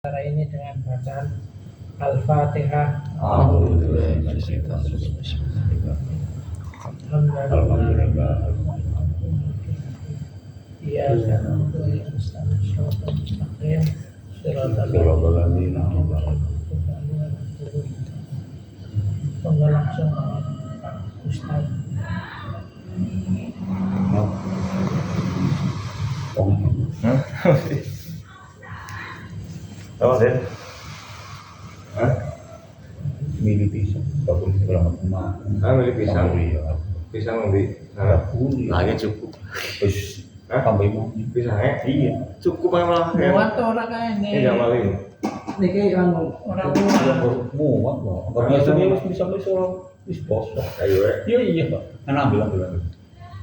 Cara ini dengan bacaan Al-Fatihah. Langsung Ustaz. Apa sih? Milih pisang, tapi kurang emak. Milih pisang. Pisang di Lagi cukup. Terus tambah mau pisangnya? Iya. Cukup malah ya. Muat ora kae Ini gak malin. niki anu ora muat kok. Enggak biasanya wis bisa wis bosok. Ayo ya. Iya, Pak. Kan ambil.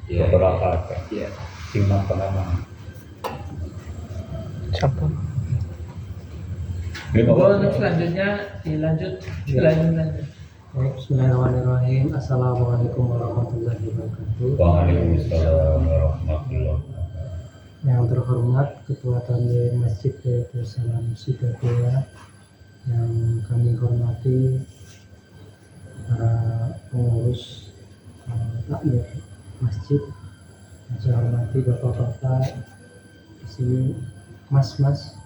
Iya. Berapa? Iya. Sing tengah. siapa? Untuk selanjutnya dilanjut. Baik, bismillahirrahmanirrahim. Assalamualaikum warahmatullahi wabarakatuh. Waalaikumsalam warahmatullahi wabarakatuh. Yang terhormat Ketua Tamir Masjid Baitul Salam Sidabaya, yang kami hormati para pengurus takmir masjid, yang saya hormati bapak-bapak di sini, mas-mas.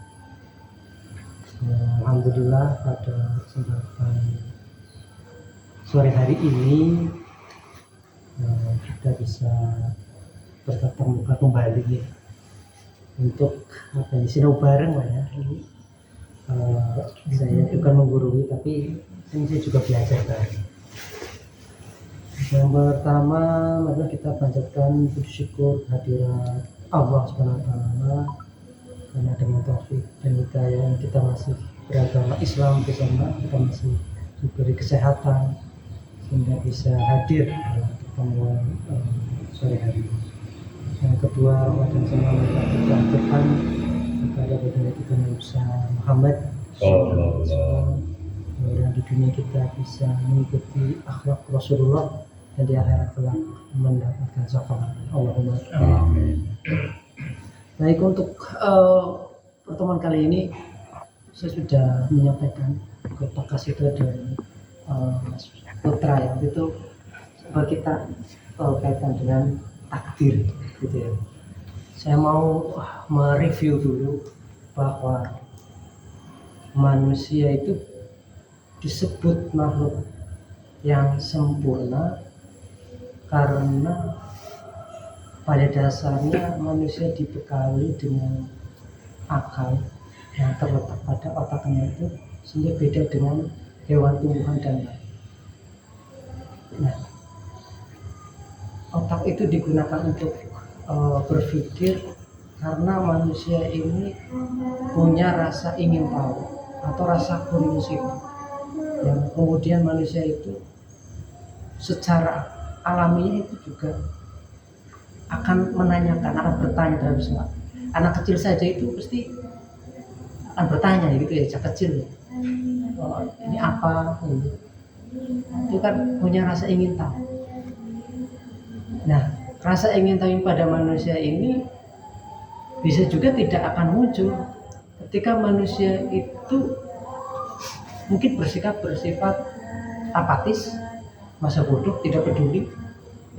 Alhamdulillah pada kesempatan sore hari ini kita bisa bertatap muka kembali ya, untuk sinau bareng lah ya. Ini saya bukan menggurui, tapi ini saya juga belajar bareng. Yang pertama, mari kita panjatkan puji syukur kehadirat Allah Subhanahu wa taala, karena dengan taufik dan hidayah kita masih beragama Islam bersama, kita masih diberi kesehatan sehingga bisa hadir dalam pertemuan sore hari ini. Yang kedua, wajah sama kita aturkan kepada baginda kita Nabi Muhammad SAW, yang di dunia kita bisa mengikuti akhlak Rasulullah dan di akhirat kelak mendapatkan syafaat. Allahumma Amin. Baik, untuk pertemuan kali ini saya sudah menyampaikan ke Pak Kasito dan Mas Putra yang itu kita kaitan dengan takdir gitu ya. Saya mau mereview dulu bahwa manusia itu disebut makhluk yang sempurna karena pada dasarnya manusia dibekali dengan akal yang terletak pada otaknya itu, sehingga beda dengan hewan, tumbuhan, dan lain. Nah, otak itu digunakan untuk berpikir karena manusia ini punya rasa ingin tahu atau rasa curiosity, yang kemudian manusia itu secara alamiah itu juga akan menanyakan, akan bertanya dalam semua. Anak kecil saja itu pasti akan bertanya gitu ya, sejak kecil ya. Oh, ini apa? Gitu. Itu kan punya rasa ingin tahu. Nah, rasa ingin tahu pada manusia ini bisa juga tidak akan muncul ketika manusia itu mungkin bersifat apatis, masa bodoh, tidak peduli,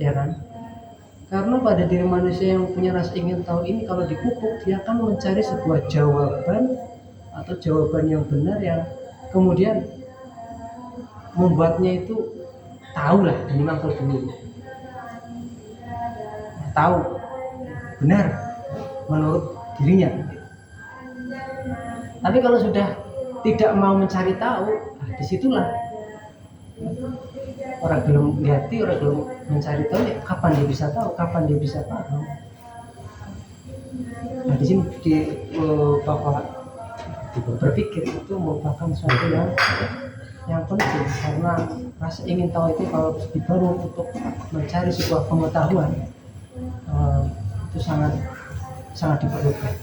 ya kan? Karena pada diri manusia yang punya rasa ingin tahu ini, kalau dipupuk, dia akan mencari sebuah jawaban atau jawaban yang benar, yang kemudian membuatnya itu tahu lah, minimal kalau dulu tahu benar menurut dirinya. Tapi kalau sudah tidak mau mencari tahu, disitulah orang belum ngerti, orang belum mencari tahu, ya kapan dia bisa tahu, kapan dia bisa paham. Nah, di sini Bapak berpikir itu merupakan suatu yang penting, karena rasa ingin tahu itu kalau dibangun untuk mencari sebuah pengetahuan, itu sangat diperlukan.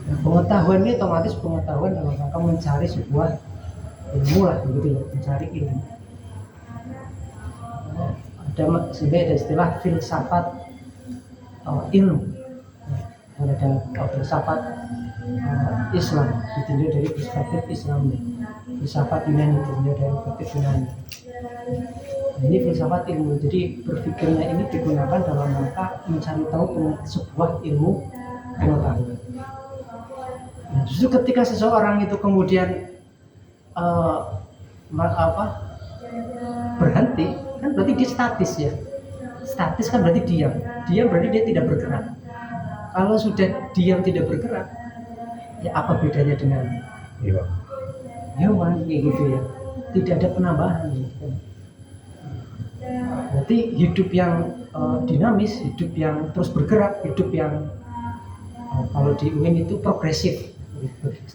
Nah, pengetahuan ini otomatis pengetahuan dalam rangka mencari sebuah ilmu lah, begitu ya, mencari ilmu. Ada istilah filsafat ilmu. Ada filsafat Islam, ditinjau dari perspektif Islam, filsafat Yunani ditinjau dari perspektif Yunani. Nah, ini filsafat ilmu, jadi berpikirnya ini digunakan dalam rangka mencari tahu sebuah ilmu pengetahuan. Nah, justru ketika seseorang itu kemudian berhenti, kan berarti dia statis ya. Statis kan berarti diam berarti dia tidak bergerak. Kalau sudah diam tidak bergerak, ya apa bedanya dengan hewan kayak gitu ya, tidak ada penambahan gitu. Berarti hidup yang dinamis, hidup yang terus bergerak, hidup yang kalau di UIN itu progresif.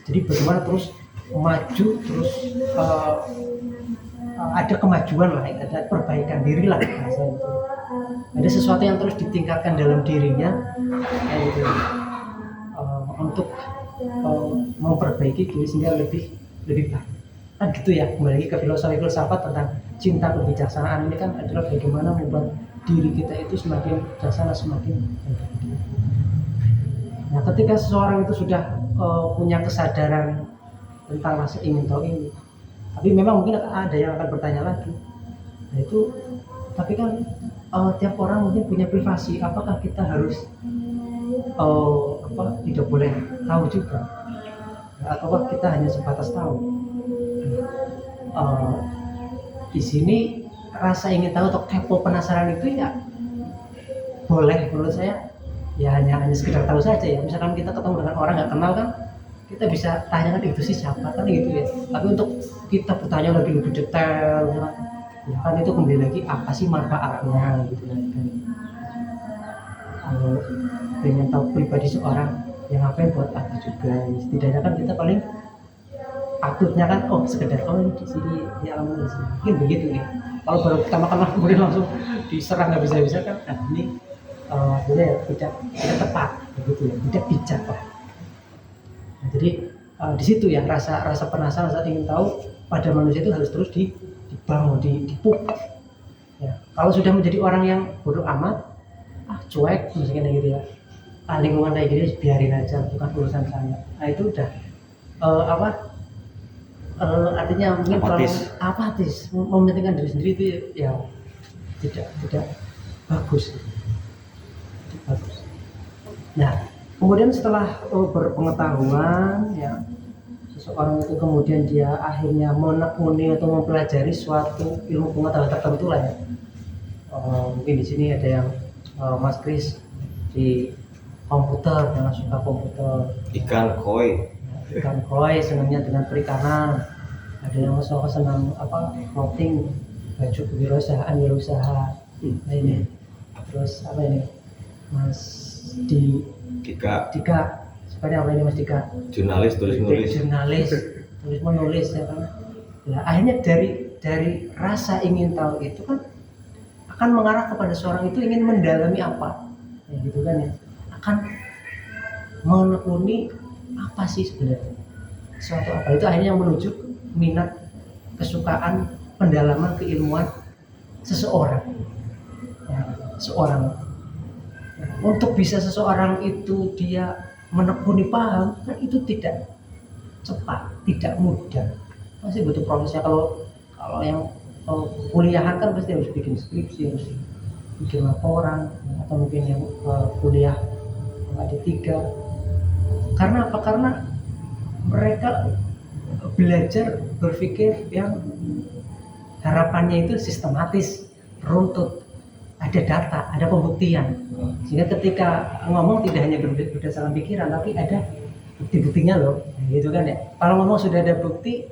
Jadi bagaimana terus maju, terus ada kemajuan lah, ada perbaikan diri lah rasanya itu. Ada sesuatu yang terus ditingkatkan dalam dirinya gitu, untuk memperbaiki diri sehingga lebih baik. Kan gitu ya, kembali lagi ke filosofi filsafat tentang cinta kebijaksanaan ini kan adalah bagaimana membuat diri kita itu semakin bijaksana, semakin baik. Nah, ketika seseorang itu sudah punya kesadaran tentang rasa ingin tahu ini, tapi memang mungkin ada yang akan bertanya lagi, nah itu tapi kan tiap orang mungkin punya privasi, apakah kita harus tidak boleh tahu juga, ataukah kita hanya sebatas tahu? Di sini rasa ingin tahu atau kepo penasaran itu ya boleh, menurut saya ya hanya sekedar tahu saja ya. Misalkan kita ketemu dengan orang nggak kenal kan, kita bisa tanyakan itu sih siapa kan gitu ya. Tapi untuk kita bertanya lebih detail ya kan itu kembali lagi apa sih manfaatnya gitu kan. Kalau pengen tahu pribadi seorang yang apa yang buat apa juga, setidaknya kan kita paling patutnya kan sekedar ini di sini di alam ini mungkin begitu ya. Kalau baru pertama kali kemudian langsung diserang nggak bisa kan, nah ini tidak tepat begitu ya, tidak bijak lah. Nah, jadi di situ ya rasa penasaran, rasa ingin tahu pada manusia itu harus terus dibangun, dipupuk. Ya, kalau sudah menjadi orang yang bodoh amat, cuek misalnya gitu ya, lingkungan kayak gini biarin aja, bukan urusan saya. Nah itu udah artinya mungkin apatis, mementingkan diri sendiri itu ya tidak bagus. Nah, kemudian setelah berpengetahuan ya, seseorang itu kemudian dia akhirnya menekuni atau mempelajari suatu ilmu pengetahuan tertentu lah ya. Mungkin di sini ada yang Mas Kris di komputer, yang suka komputer. Ikan koi senangnya dengan perikanan. Ada yang senang clothing, baju wirausaha. Nah ini terus apa ini Mas Dika sebenarnya apa ini Mas Dika? Jurnalis tulis menulis ya kan. Nah, akhirnya dari rasa ingin tahu itu kan akan mengarah kepada seorang itu ingin mendalami apa ya gitu kan ya, akan menekuni apa sih sebenarnya suatu apa itu, akhirnya menuju minat, kesukaan, pendalaman keilmuan seseorang ya, untuk bisa seseorang itu dia menekuni paham kan itu tidak cepat, tidak mudah, masih butuh prosesnya. Kalau yang kuliahan kan pasti harus bikin skripsi, harus bikin laporan, atau mungkin yang kuliah D3. Karena apa? Karena mereka belajar berpikir yang harapannya itu sistematis, runtut, ada data, ada pembuktian, sehingga ketika ngomong tidak hanya berdasarkan pikiran tapi ada bukti-buktinya loh, gitu kan ya. Kalau ngomong sudah ada bukti,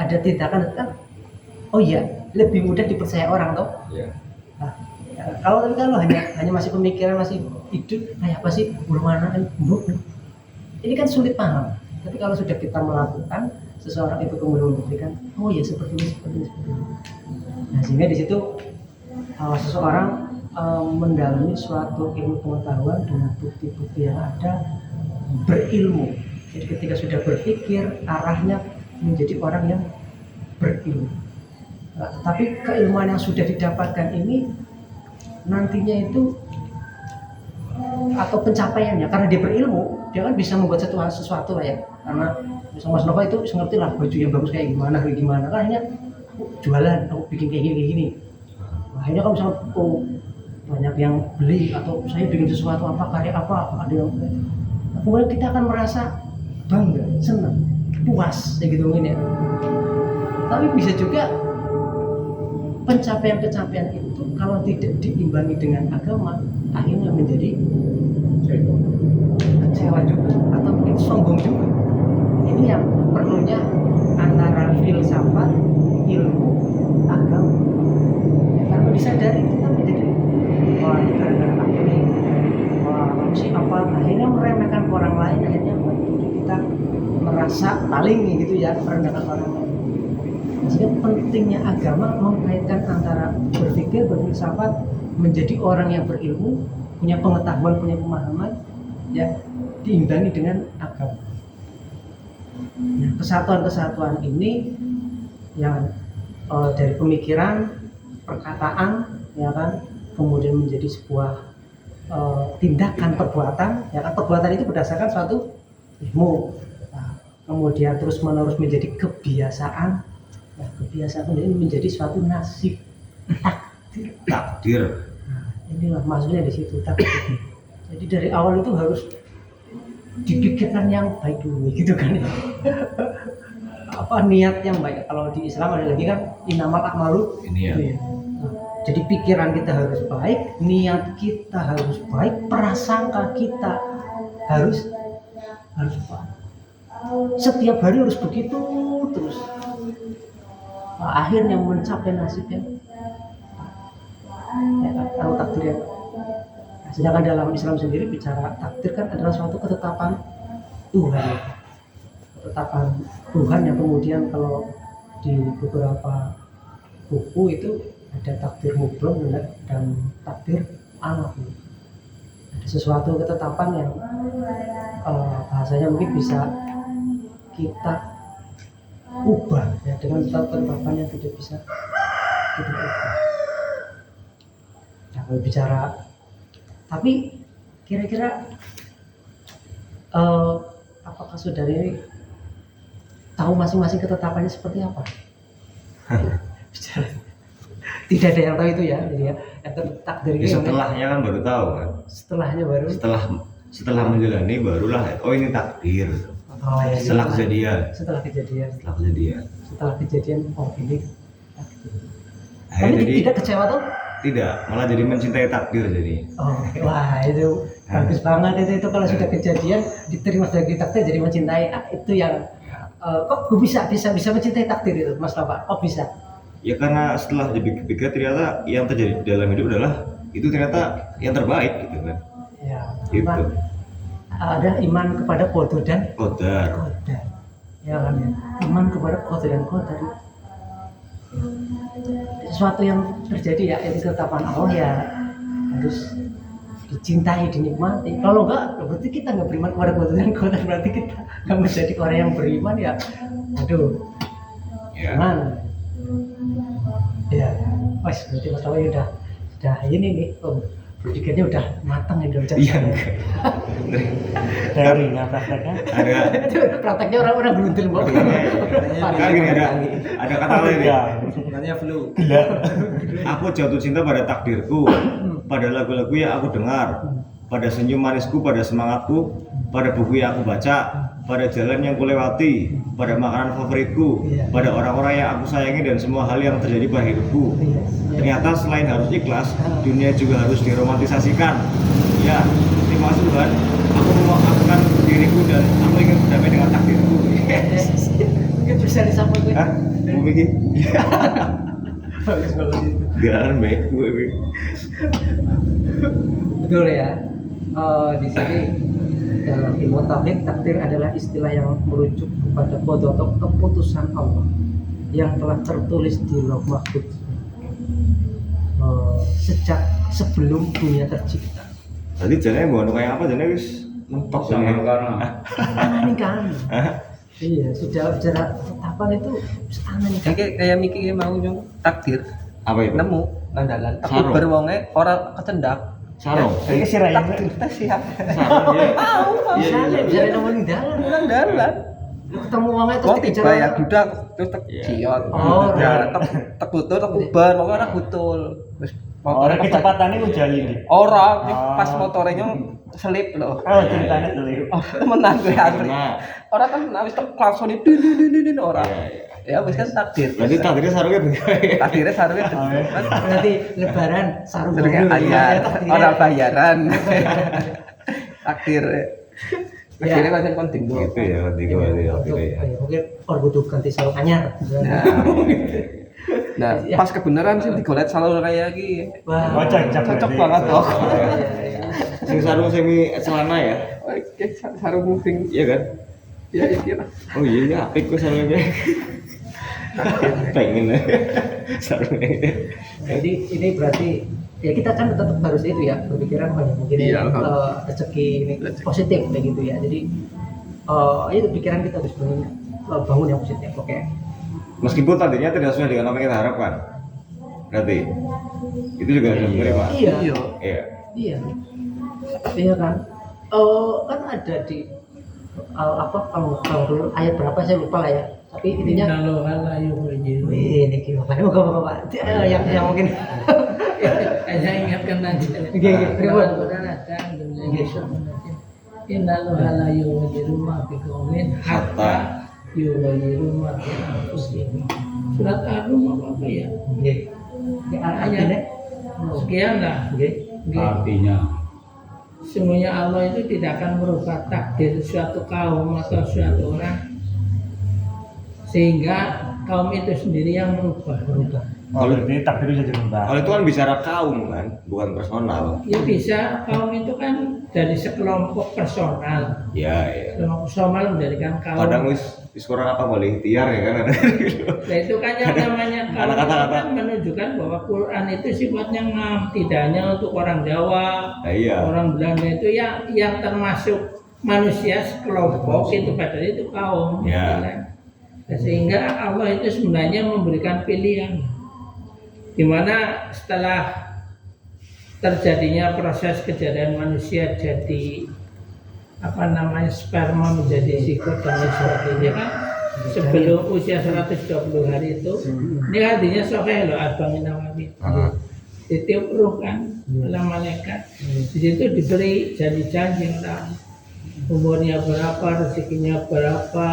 ada tindakan kan, lebih mudah dipercaya orang toh. Yeah. Nah, kalau hanya masih pemikiran, masih hidup kayak apa sih, bulu mana kan, ini kan sulit paham. Tapi kalau sudah kita melakukan, seseorang itu kemudian membuktikan, seperti ini. Nah, sehingga di situ seseorang mendalami suatu ilmu pengetahuan dengan bukti-bukti yang ada, berilmu. Jadi ketika sudah berpikir, arahnya menjadi orang yang berilmu. Tapi keilmuan yang sudah didapatkan ini nantinya itu atau pencapaiannya, karena dia berilmu, dia kan bisa membuat sesuatu lah ya. Karena misalnya Mas Nova itu ngerti lah baju yang bagus kayak gimana, kan akhirnya aku jualan, aku bikin kayak gini. Nah, akhirnya kalau misalnya banyak yang beli atau saya bikin sesuatu apa, karya apa, ada yang kemudian kita akan merasa bangga, senang, puas kayak gitu mungkin ya. Tapi bisa juga pencapaian itu kalau tidak diimbangi dengan agama akhirnya menjadi kecewa juga atau mungkin sombong juga. Ini yang perlunya antara filsafat, ilmu, agama. Karena disadari kita menjadi wah ini gara-gara aku nih, wah kamu sih apa, akhirnya meremehkan orang lain, akhirnya membuat diri kita merasa paling gitu ya, merendahkan orang lain. Sehingga pentingnya agama mengkaitkan antara berpikir, berfilsafat, menjadi orang yang berilmu, punya pengetahuan, punya pemahaman, ya diimbangi dengan agama. Nah, kesatuan ini yang dari pemikiran, perkataan, ya kan, kemudian menjadi sebuah tindakan, perbuatan, ya kan, perbuatan itu berdasarkan suatu ilmu. Nah, kemudian terus menerus menjadi kebiasaan. Nah, kebiasaan ini menjadi suatu nasib, Takdir. Nah, inilah maksudnya di situ takdir. Jadi dari awal itu harus dipikirkan yang baik dulu, gitu kan ya. Apa niat yang baik? Kalau di Islam ada lagi kan innamal a'malu. Ini ya. Nah, jadi pikiran kita harus baik, niat kita harus baik, prasangka kita harus baik. Setiap hari harus begitu terus. Nah, akhirnya mencapai nasibnya ya, kalau takdir ya. Nah, sedangkan dalam Islam sendiri bicara takdir kan adalah suatu ketetapan Tuhan, yang kemudian kalau di beberapa buku itu ada takdir mutlak dan takdir alam. Ada sesuatu ketetapan yang bahasanya mungkin bisa kita ubah ya, dengan ketetapan yang tidak bisa kita ubah. Nah, kalau bicara, tapi kira-kira apakah saudara ini tahu masing-masing ketetapannya seperti apa? Bicara, tidak ada yang tahu itu ya, jadi ya yang takdir ini. Setelahnya kan baru tahu kan. Setelahnya baru. Setelah menjalani barulah, oh ini takdir. Oh, ya, Setelah kejadian. Setelah kejadian, oh ini takdir. Tapi Jadi tidak kecewa tuh? tidak, malah jadi mencintai takdir jadi. Oh, wah itu bagus banget itu kalau sudah kejadian diterima sebagai takdir jadi mencintai. Itu yang kok gue bisa mencintai takdir itu, Mas Rafa? Kok bisa? Ya karena setelah dipikir ternyata yang terjadi dalam hidup adalah itu ternyata yang terbaik gitu kan. Ya, Gitu. ada iman kepada qadar dan Qadar. ya kan ya, iman kepada qadar dan qadar sesuatu yang terjadi ya, itu ketetapan Allah ya harus dicintai, dinikmati. Kalau enggak berarti kita nggak beriman kepada qadar dan qadar, berarti kita nggak menjadi orang yang beriman ya. Aduh Ya. gimana ya, Mas berarti Mas Rawi udah ini nih, berpikirnya udah matang ya, udah Iya. Teorinya prakteknya Ada prakteknya orang beruntung banget. kan gini, ada kata lain nih. sebenarnya flu. Aku jatuh cinta pada takdirku, pada lagu-lagu yang aku dengar, pada senyum manisku, pada semangatku, pada buku yang aku baca, pada jalan yang kulewati, pada makanan favoritku, pada orang-orang yang aku sayangi dan semua hal yang terjadi pada hidupku. Ternyata selain harus ikhlas, dunia juga harus diromantisasikan. Ya, terima kasih Tuhan. Aku memaafkan diriku dan aku ingin berdamai dengan takdirku. Mungkin bisa disampaikan. Hah? Mau mikir? Bagus banget itu. Jangan baik gue. Betul ya. Di sini dalam ilmu tauhid, takdir adalah istilah yang merujuk kepada qada atau keputusan Allah yang telah tertulis di Lauh Mahfuz sejak sebelum dunia tercipta. Tadi jalannya mau kayak apa? Jalannya wis mentok Jangan ini. karena Aneh kan? Iya, sudah bicara ketetapan itu aneh kan? Kayak mikir mau nyung takdir Apa itu? nemu ngandalan tapi Karo. berwonge ora kecendak Sarung. Iki sih Raya. Tes siap. Sarung ya. Bisa nemuin dalan. Nang dalan. Lu ketemu wong itu Wong dikejar tiba ya orang. dudak terus tek Iya. ciot. Oh, Ya tek butuh tek ubar pokoknya ora butul. Wis Orang kecepatannya udah ini. ora Oh. pas motornya selip loh. Oh, ceritanya dulu. Oh, temenan gue asli. Nah, Orang kan habis tek langsung din ora. iya, iya. Ya wis kan takdir. Berarti takdirnya sarungnya beda ya. Takdirnya sarungnya Berarti lebaran sarung Sarungnya bulu. ayat, Takdirnya. orang bayaran. Takdir. Ya. Akhirnya macam penting tuh. Gitu ya, tiga berarti Untuk- ya. ya, mungkin orang butuh ganti sarung anyar. Nah, Ya. pas kebenaran sih digolet salur kayak gini. Wah. Oh, cocok Cocok berarti. banget loh. Sing sarung semi celana ya. Oke, sarung moving. Iya kan? Ya, kira. Oh iya ya, apik kok sarungnya. Pengen ya. Sarungnya. Jadi ini berarti ya kita kan tetap harus itu ya berpikiran banyak mungkin Iya, rezeki ini positif kayak gitu ya. Jadi itu pikiran kita harus bangun yang positif. Oke. Meskipun tadinya tidak sesuai dengan apa yang kita harapkan. Berarti itu juga harus diterima. Iya. Iya. Iya. Iya. Iya kan. Kan ada di apa kalau dulu ayat berapa saya lupa lah ya. Tapi intinya Kalau ala yuhrijun. wih ini gimana? Bapak yang mungkin Saya ingatkan aja. Oke, ribuan. Al-Quran ada Indonesia. Innalu ala yuhrijun ma fi qaumin hatta yuhrijun ma fi anfusihim. Surat Ar-Rum apa ya? nggih. Ayatnya Sekian lah. nggih. Artinya Semuanya Allah itu tidak akan merubah takdir suatu kaum atau suatu orang, sehingga kaum itu sendiri yang merubah. Oh, berarti takdirnya jadi berubah. Kalau itu kan bicara kaum kan, bukan personal. Ya bisa, kaum itu kan dari sekelompok personal. Ya, ya. Kelompok personal menjadikan kaum. Kadang wis kurang apa boleh ikhtiar ya kan ada. Nah itu kan yang namanya kaum Ada itu kata-kata. kan menunjukkan bahwa Quran itu sifatnya ngam, tidak hanya untuk orang Jawa, Nah, iya. orang Belanda itu yang termasuk manusia sekelompok itu padahal itu kaum. Ya. gitu kan. Nah, sehingga Allah itu sebenarnya memberikan pilihan, di mana setelah terjadinya proses kejadian manusia jadi apa namanya sperma menjadi zigot dan lain sebagainya kan sebelum usia 120 hari itu ini artinya sahih loh Arba'in Nawawi ditiup ruh kan oleh malaikat di situ diberi janji-janji orang umurnya berapa, rezekinya berapa,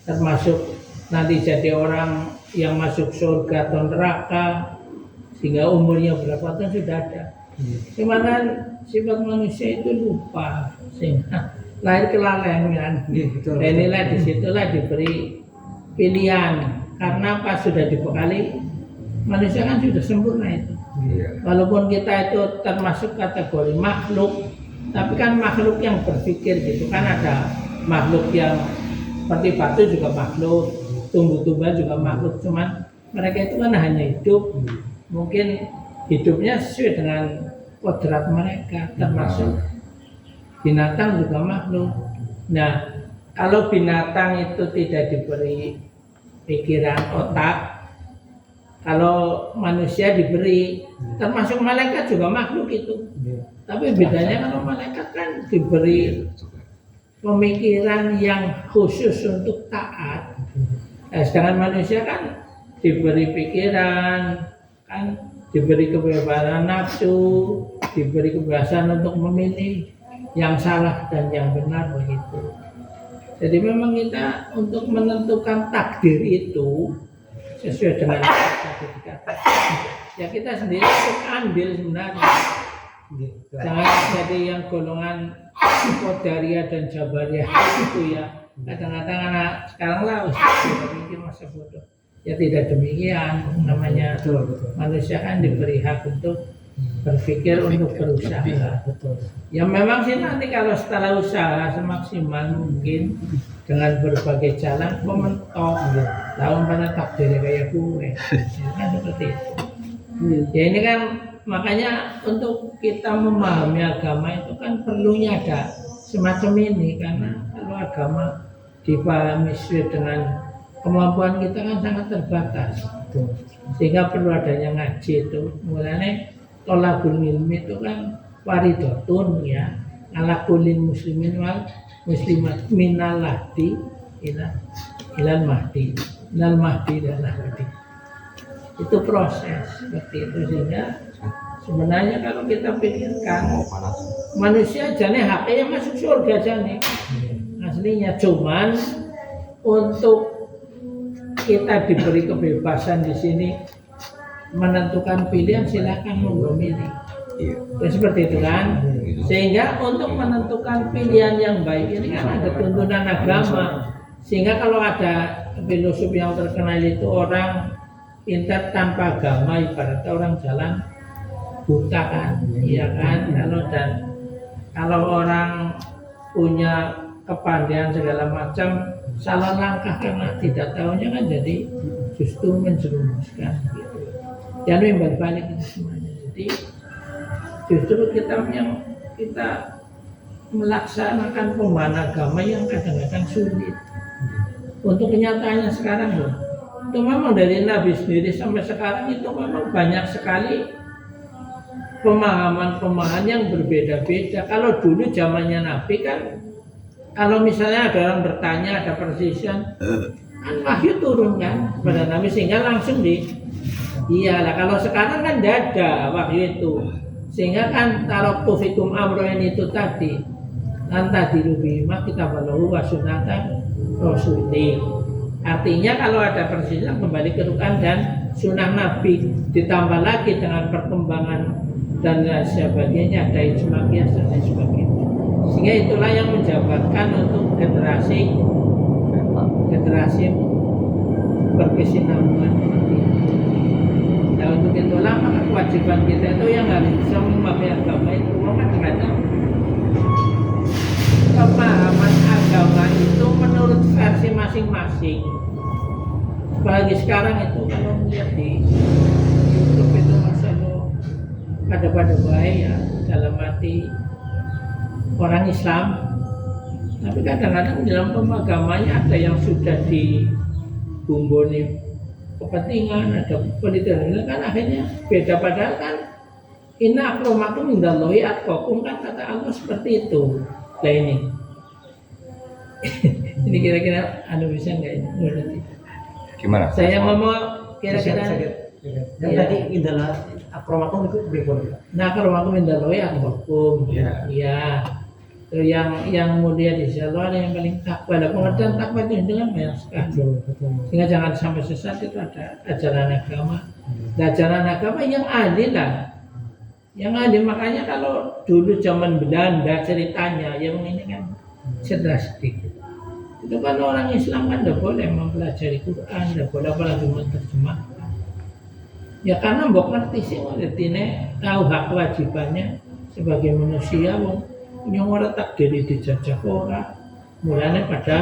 termasuk nanti jadi orang yang masuk surga atau neraka, sehingga umurnya berapa itu sudah ada. Cuman sifat manusia itu lupa, sehingga lahir kelalehan. Dan inilah disitulah diberi pilihan, karena pas sudah dibekali manusia kan sudah sempurna itu. Walaupun kita itu termasuk kategori makhluk, tapi kan makhluk yang berpikir gitu kan, ada makhluk yang seperti batu juga makhluk, tumbuh-tumbuhan juga makhluk, cuman mereka itu kan hanya hidup, mungkin hidupnya sesuai dengan kodrat mereka, termasuk binatang juga makhluk. Nah, kalau binatang itu tidak diberi pikiran otak, kalau manusia diberi, termasuk malaikat juga makhluk itu. Tapi bedanya kalau malaikat kan diberi pemikiran yang khusus untuk taat. Nah, sedangkan manusia kan diberi pikiran, kan diberi kebebasan nafsu, diberi kebebasan untuk memilih yang salah dan yang benar begitu. Jadi memang kita untuk menentukan takdir itu sesuai dengan tadi dikatakan. Ya kita sendiri harus ambil sebenarnya. Jangan jadi yang golongan Qadariyah dan Jabariyah itu ya. Kadang-kadang anak sekarang lah berpikir masa bodoh. Ya tidak demikian, namanya manusia kan diberi hak untuk berpikir untuk berusaha. Ya memang sih nanti kalau setelah usaha semaksimal mungkin dengan berbagai jalan mementok, lawan pada takdirnya kayak gue, ya kan seperti itu. Ya ini kan makanya untuk kita memahami agama itu kan perlunya ada semacam ini, karena kalau agama dipahami sesuai dengan kemampuan kita kan sangat terbatas, sehingga perlu adanya ngaji itu. Mulanya tolabul ilmi itu kan waridotun ya ala kulin muslimin wal muslimat minal lahdi ilal mahdi dan lahdi. Itu proses seperti itu, sehingga sebenarnya kalau kita pikirkan manusia jane haknya masuk surga jane aslinya, cuman untuk kita diberi kebebasan di sini menentukan pilihan, silakan memilih. Ya, seperti itu kan. Sehingga untuk menentukan pilihan yang baik ini kan ada tuntunan agama. Sehingga kalau ada filosof yang terkenal itu orang pintar tanpa agama, ibaratnya orang jalan buta kan, iya kan. Kalau orang punya kepandaian segala macam, salah langkah karena tidak tahunya kan jadi justru menjerumuskan gitu. Jangan balik itu semuanya. Jadi justru kita melaksanakan pemahaman agama yang kadang-kadang sulit. Untuk kenyataannya sekarang loh, itu memang dari Nabi sendiri sampai sekarang itu memang banyak sekali pemahaman yang berbeda-beda. Kalau dulu zamannya Nabi kan, kalau misalnya ada orang bertanya, ada persisian, kan wahyu turun kan kepada Nabi sehingga langsung iyalah. Kalau sekarang kan tidak ada wahyu itu, sehingga kan taraktu fikum amroin itu tadi anta dirubima kita balahu wasunatan rasuli. Artinya kalau ada persisian kembali ke Quran dan sunnah Nabi, ditambah lagi dengan perkembangan dan sebagainya, ada ijma qiyas dan lain sebagainya. Sehingga itulah yang menjabarkan untuk generasi berkesinambungan seperti itu. Nah, untuk itulah maka kewajiban kita itu yang harus bisa memahami agama itu. Kadang-kadang pemahaman agama itu menurut versi masing-masing. Apalagi sekarang itu kalau melihat di YouTube itu masalah pada baik ya dalam arti orang Islam, tapi kadang-kadang dalam pemahamannya ada yang sudah dibumboni kepentingan, ada penelitian kan akhirnya beda. Padahal kan inna akramakum indallahi atqakum, kan kata Allah seperti itu. Nah ini kira-kira bisa nggak ini nanti? Gimana? Saya ngomong kira-kira dan tadi indalah akramakum itu berikutnya. Nah, akramakum indallahi atqakum. Ya. Itu yang mulia di sisi Allah yang paling takwa. Ada pengertian takwa itu dengan banyak sekali. Sehingga jangan sampai sesat. Itu ada ajaran agama. Ajaran agama yang adil lah. Yang adil, makanya kalau dulu zaman Belanda ceritanya yang ini kan cerdas sedikit. Itu kan orang Islam kan tidak boleh mempelajari Quran, tidak boleh apalagi menerjemahkan. Ya karena mbok ngerti sih, ngertine tahu hak kewajibannya sebagai manusia. Yang orang takdir dijajah orang, mulanya pada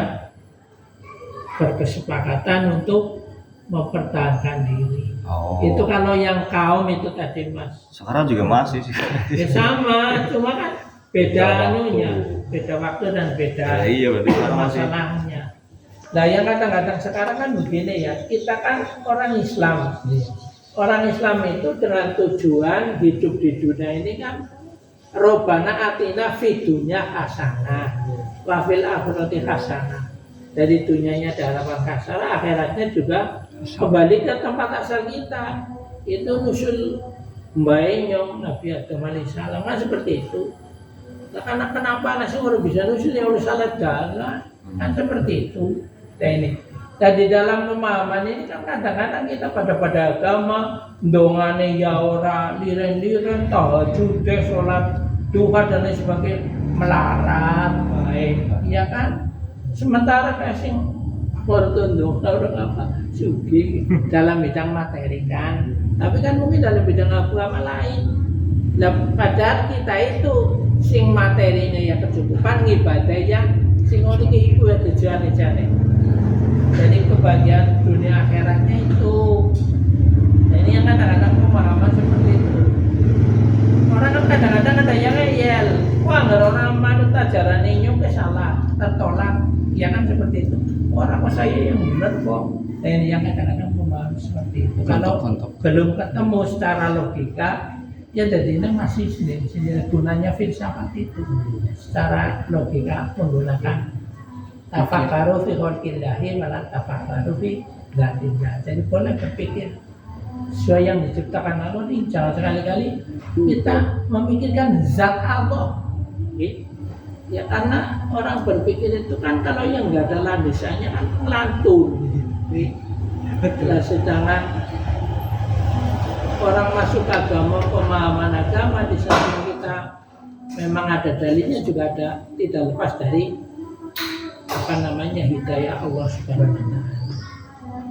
berkesepakatan untuk mempertahankan diri. Itu kalau yang kaum itu tadi Mas. Sekarang juga masih sih. Ya sama, cuma kan beda beda waktu dan beda masalahnya. Nah yang kadang-kadang sekarang kan begini ya, kita kan orang Islam. Orang Islam itu dengan tujuan hidup di dunia ini kan Robana atina fidunya hasanah wa fil akhirati hasanah. Dari dunianya ada harapan hasanah, akhiratnya juga kembali ke tempat asal kita. Itu nusul mbaenyong Nabi Adam alaihissalam kan seperti itu. Nah, kenapa nasi orang bisa nusul yang harus salah jalan kan seperti itu. Nah ini. Dan di dalam pemahaman ini kan kadang-kadang kita pada agama dongane ya ora liren-liren tahajud, sholat duha dan lain sebagainya melarat baik, ya kan? Sementara kasing bertunduk orang apa sugi dalam bidang materi kan, tapi kan mungkin dalam bidang agama lain. Nah, padahal kita itu sing materinya ya kecukupan, ngibadahnya sing ngono iki iku ya tujuan-tujuane. Jadi kebahagiaan dunia akhiratnya itu. Nah, ini yang kadang-kadang pemahaman seperti itu. Orang kan kadang-kadang ada yang ngeyel, wah nggak orang manut ajaran ini salah, tertolak, ya kan seperti itu. Orang kok saya yang benar kok. Nah, ini yang kadang-kadang pemahaman seperti itu. Kalau belum ketemu secara logika, ya jadinya masih sendiri gunanya filsafat itu secara logika menggunakan tafakkaru fi khalqillahi wala tafakkaru fi dzatillah. Jadi boleh berpikir sesuai yang diciptakan Allah ini, jangan sekali-kali kita memikirkan zat Allah. Ya karena orang berpikir itu kan kalau yang nggak ada landasannya kan ngelantur. Nah, sedangkan orang masuk agama, pemahaman agama di samping kita memang ada dalilnya juga ada, tidak lepas dari apa namanya hidayah Allah Subhanahu wa taala.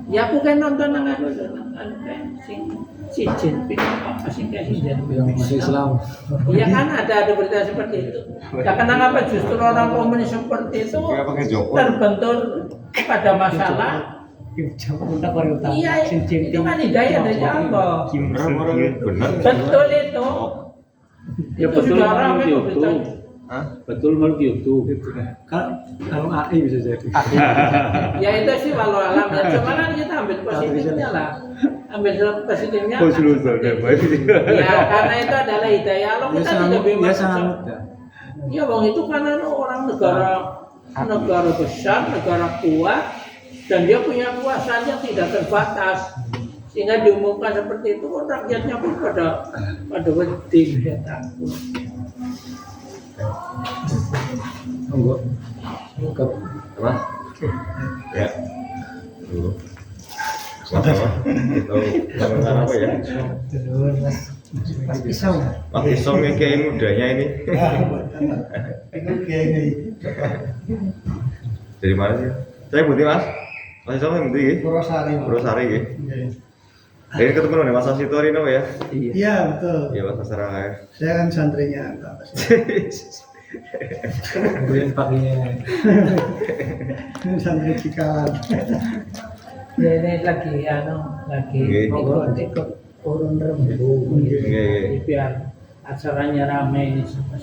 Ya aku kan nonton nang si Jinping apa sih kayak si Jinping Islam. Iya kan ada berita seperti itu. Ya kenapa justru orang komunis seperti itu terbentur pada masalah? Iya, itu kan hidayah dari Allah. Betul itu. Ya Itu betul sudah kalau ramai di kok YouTube. beritanya. Betul kalau di YouTube. Kalau AI bisa jadi. Ya itu sih walau alam ya. Cuma kan kita ambil positifnya lah. Ambil positifnya. Ya karena itu adalah hidayah Allah. Kita tidak bebas. Ya bang itu karena orang negara besar, negara kuat, dan dia punya kuasanya tidak terbatas, sehingga diumumkan seperti itu rakyatnya pun pada wedi ya takut. Apa? Ya. Dulu. Apa? Itu dengan apa ya? Mas Pisau. Pak Isom yang kayak mudanya ini. Dari mana sih? Saya Budi Mas. Mas Isom yang Budi. Purwosari ya. Ini ketemu nih Mas Asitorino ya? Iya betul. Iya Mas Asara. Saya kan santrinya Kemudian pakainya. santri Cikalan. Ya ini lagi ikut urun rembu, Iya. biar acaranya ramai ini semua.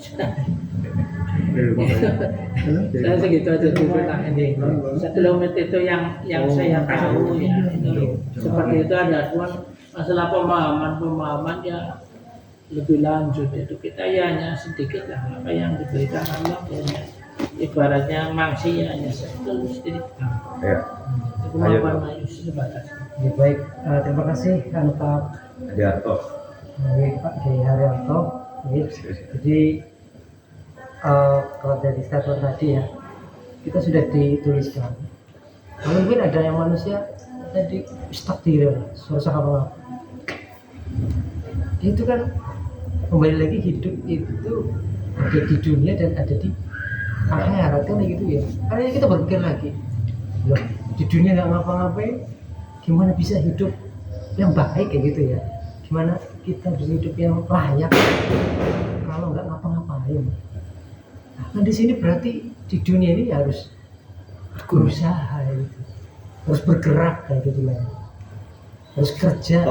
Saya segitu aja dulu nah ini. Sekelumit itu yang saya tahu ya. Itu seperti itu ada masalah pemahaman ya lebih lanjut itu kita ya hanya sedikit lah apa yang diberikan Allah ya ibaratnya mangsi ya hanya sedikit. Ya. Kemampuan manusia sebatas. Ya, baik, terima kasih Pak Adiarto. Pak Kiai Haryanto. Jadi kalau dari statement tadi ya kita sudah dituliskan. Mungkin ada yang manusia tadi takdir, suara apa? Itu kan kembali lagi hidup itu ada di dunia dan ada di akhirat kan gitu ya. Karena kita berpikir lagi, loh di dunia nggak ngapa-ngapain, gimana bisa hidup yang baik kayak gitu ya? Gimana kita bisa hidup yang layak kalau nggak ngapa-ngapain? Nah di sini berarti di dunia ini harus berusaha gitu, harus bergerak kayak gitu lah, harus kerja.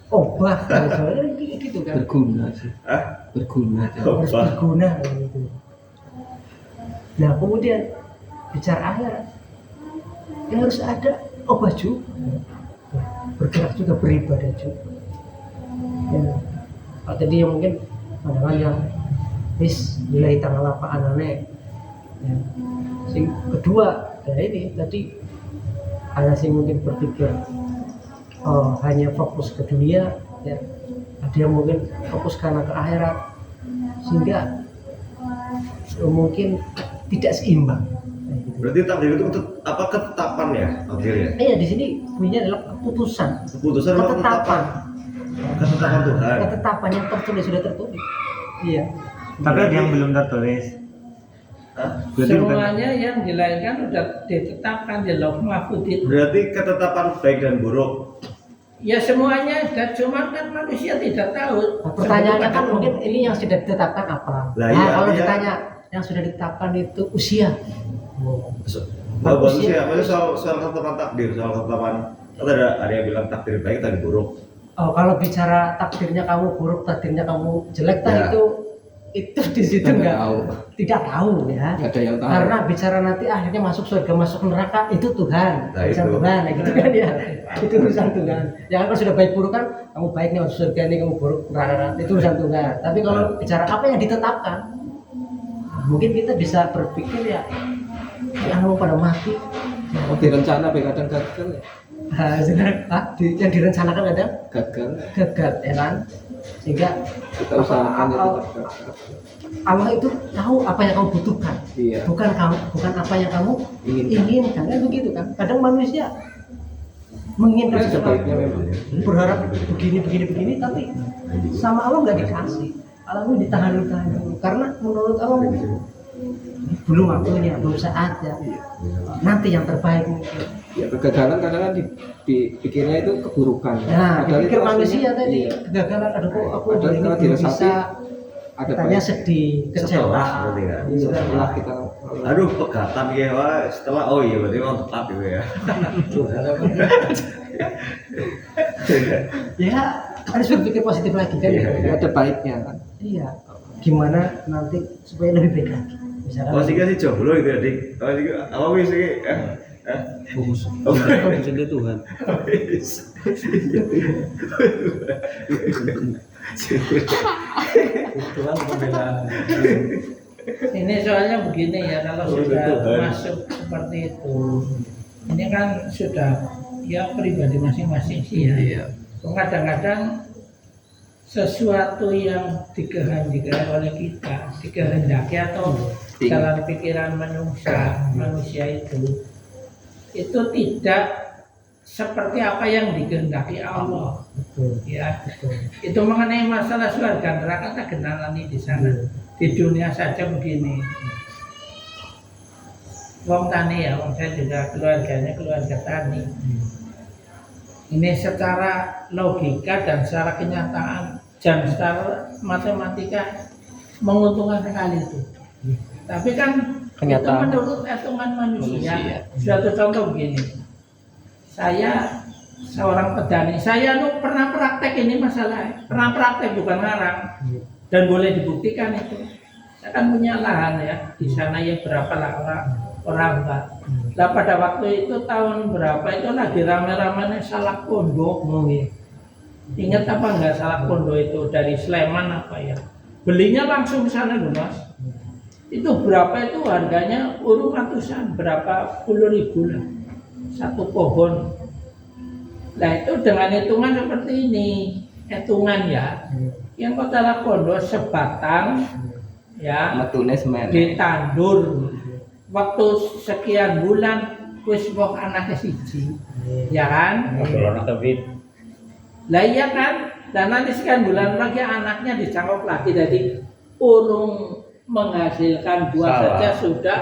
Obah kayak gitu kan? Berguna sih. Berguna. Harus berguna kayak gitu. Nah kemudian bicara akhirat, ya harus ada obah juga, bergerak juga, beribadah juga. Ya, kalau tadi yang mungkin pandangan yang nilai tanggal apa aneh. Ya. Sing kedua, ya ini tadi ada sih mungkin berpikir hanya fokus ke dunia, ya. Ada yang mungkin fokus karena ke akhirat, sehingga mungkin tidak seimbang. Berarti takdir itu ketetapan ya takdirnya? Iya di sini bunyinya adalah keputusan. Keputusan atau ketetapan? Ketetapan Tuhan. Ketetapan yang tertulis sudah tertulis. Iya. Tapi ada yang belum tertulis. Semuanya yang dilahirkan sudah ditetapkan di Lauh Mahfuz itu. Berarti ketetapan baik dan buruk. Ya semuanya ada, cuma kan manusia tidak tahu. Nah, pertanyaannya kan mungkin ini yang sudah ditetapkan apa? Lah, Nah iya, kalau iya. ditanya yang sudah ditetapkan itu usia. Bagus ya, maksudnya soal ketetapan takdir, soal ketetapan ada yang bilang takdir baik, takdir buruk. Oh, kalau bicara takdirnya kamu buruk, takdirnya kamu jelek, Ya. itu itu di situ Kita nggak nggak tahu. tidak tahu ya. Nggak ada yang tahu. Karena bicara nanti akhirnya masuk surga masuk neraka itu Tuhan, Nah, urusan itu. Tuhan, ya gitu kan ya. Itu urusan Tuhan. Yang kalau sudah baik buruk kan, kamu baik nih masuk surga nih, kamu buruk neraka, itu urusan Tuhan. Tapi kalau bicara apa yang ditetapkan, mungkin kita bisa berpikir ya, yang pada mati, Oh, direncana tapi kadang gagal ya. yang direncanakan kadang Gagal. gagal, ya kan? Sehingga Kita usahakan itu Allah- gagal. Allah itu tahu apa yang kamu butuhkan, Iya. bukan apa yang kamu inginkan, kan begitu kan? Kadang manusia menginginkan Itu sebaiknya sesuatu, memang. berharap begini, tapi sama Allah nggak dikasih. Allah itu ditahan dulu, karena menurut Allah mungkin belum waktunya, belum saatnya. Nanti yang terbaik mungkin. Ya kegagalan kadang kan dipikirnya itu keburukan. Nah, Padahal dipikir itu manusia aslinya- tadi iya. kegagalan, aduh kok aku Padahal ini kalau belum diresapi, bisa, ada katanya banyak. sedih, kecewa. berarti kan. Iya, Setelah kita Aduh, pegatan ya, wah. Setelah oh iya berarti mau tepat gitu ya. Ya harus berpikir positif lagi kan. Iya, ya. ada baiknya kan. Iya. Gimana nanti supaya lebih baik lagi. Misalnya. Oh sih kan sih jomblo itu ya, Dik. Oh sih apa wis iki? Oh, Jadi Tuhan. Tuhan membela. Ini soalnya begini ya, kalau sudah masuk seperti itu, ini kan sudah ya pribadi masing-masing sih ya. Kadang-kadang sesuatu yang dikehendaki oleh kita, dikehendaki atau dalam pikiran manusia itu tidak seperti apa yang dikehendaki Allah. Betul. Ya, Betul. itu mengenai masalah surga neraka kita kenalan di sana. Di dunia saja begini. Wong tani ya, wong saya juga keluarganya keluarga tani. Ini secara logika dan secara kenyataan dan secara matematika menguntungkan sekali itu. Tapi kan itu Kenyataan. menurut hitungan manusia. Suatu contoh begini. Saya seorang petani, saya pernah praktek ini masalah, pernah praktek bukan ngarang. Dan boleh dibuktikan itu. Saya kan punya lahan ya di sana yang berapa lah orang enggak. Nah pada waktu itu tahun berapa itu lagi rame-ramenya salak pondok. Ingat apa enggak salak pondok itu dari Sleman apa ya? Belinya langsung ke sana loh mas. Itu berapa itu harganya urung ratusan, berapa puluh ribu lah satu pohon. Nah itu dengan hitungan seperti ini, hitungan ya. Yang kota Lakondo sebatang ya Metune semen. ditandur waktu sekian bulan wis wong anaknya siji ya kan. Kalau tapi Lah iya kan, dan nanti sekian bulan lagi anaknya dicangkok lagi, jadi urung menghasilkan buah Salah. saja sudah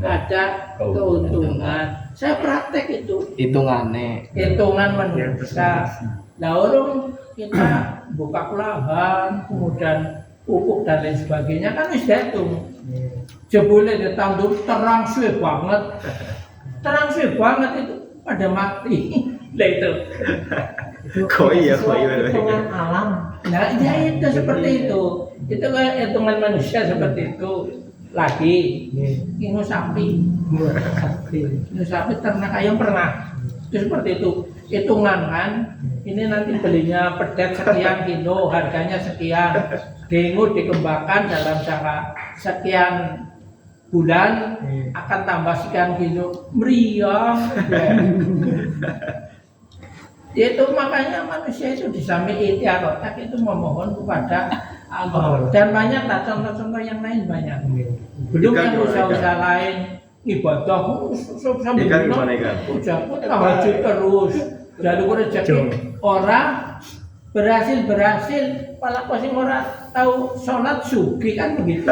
ada keuntungan. Saya praktek itu Hitungannya. hitungan manusia. Nah urung kita buka lahan, kemudian pupuk dan lain sebagainya kan wis dihitung. Jebule ditandur terang suwe banget. Terang suwe banget itu pada mati. Lah itu. Kok iya, kok iya. Hitungan alam. Nah, ya itu seperti itu. Itu kan hitungan manusia seperti itu. Lagi inu sapi ternak ayam pernah. Itu seperti itu. Hitungan kan. Ini nanti belinya pedet sekian kilo, harganya sekian. Dengu dikembangkan dalam jangka sekian bulan akan tambah sekian kilo. Meriah. Itu makanya manusia itu di samping ikhtiar otak itu memohon kepada Allah. Dan banyak lah contoh-contoh yang lain banyak. Belum Ikan yang gimana, usaha-usaha lain ibadah sambil Ikan gimana, ikan? ucapkan tahajud terus. Jalur rezeki orang berhasil malah posing orang tahu sholat subuh kan begitu.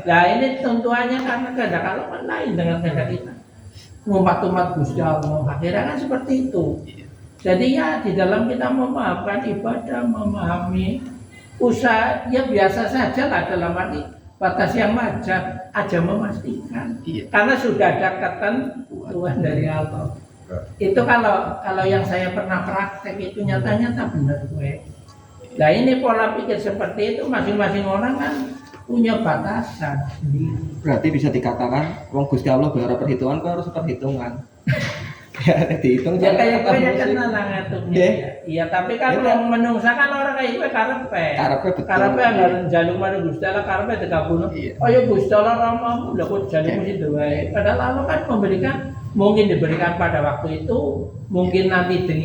Nah ini tentuannya karena kehendak lain dengan kehendak kita. Umat-umat Gusti Allah akhirnya kan seperti itu. Jadi ya di dalam kita memaafkan ibadah, memahami usaha ya biasa saja lah dalam arti batas yang wajar aja memastikan. Karena sudah ada ketentuan dari Allah. Itu kalau yang saya pernah praktek itu nyata-nyata benar gue. Nah ini pola pikir seperti itu masing-masing orang kan punya batasan sendiri. Berarti bisa dikatakan wong Gusti Allah bicara perhitungan kok harus perhitungan. Ya dihitung Ya jangan kayak kata gue ya musik. kenal lah ngatungnya. Iya. Iya tapi kan Iya. wong menungsa kan orang kayak gue karepe. Karepe betul. Karepe nggak jaluk mari Gusti Allah karepe dikabunuh. Iya. Oh ya Gusti Allah ramah udah kok jaluk mesti doa. Padahal Allah kan memberikan mungkin diberikan pada waktu itu, mungkin nanti di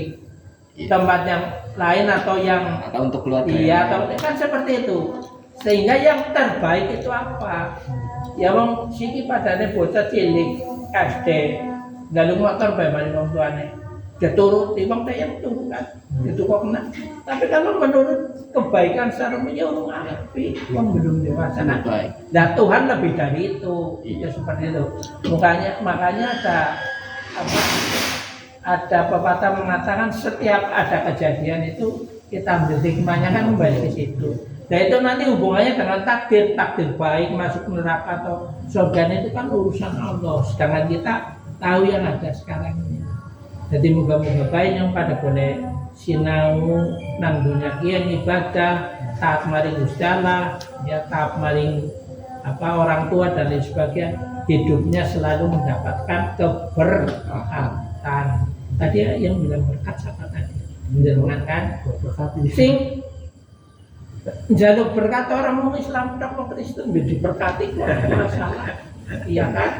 tempat yang lain atau yang Atau untuk keluarga. iya atau kan seperti itu. Sehingga yang terbaik itu apa? Ya wong siki padane bocah cilik SD, galung motor bae mari wong tuane. Dia turuti wong teh yang turu kan. Itu kok kena. Tapi kalau menurut kebaikan secara menyeluruh api, wong belum dewasa. Nah, Baik. nah Tuhan lebih dari itu. Itu seperti itu. Makanya ada apa? Ada pepatah mengatakan setiap ada kejadian itu kita ambil hikmahnya kan kembali ke situ. Nah itu nanti hubungannya dengan takdir baik masuk neraka atau surga itu kan urusan Allah. Sedangkan kita tahu yang ada sekarang ini. Jadi moga-moga baik yang pada boleh sinau nang dunia kian ibadah taat maring Gusti Allah, ya taat maring apa orang tua dan lain sebagainya, hidupnya selalu mendapatkan keberkatan. Tadi yang bilang berkat siapa tadi? Menjenengan kan? Sing jaluk berkat orang mau Islam dan mau Kristen diberkati kok masalah. Iya kan?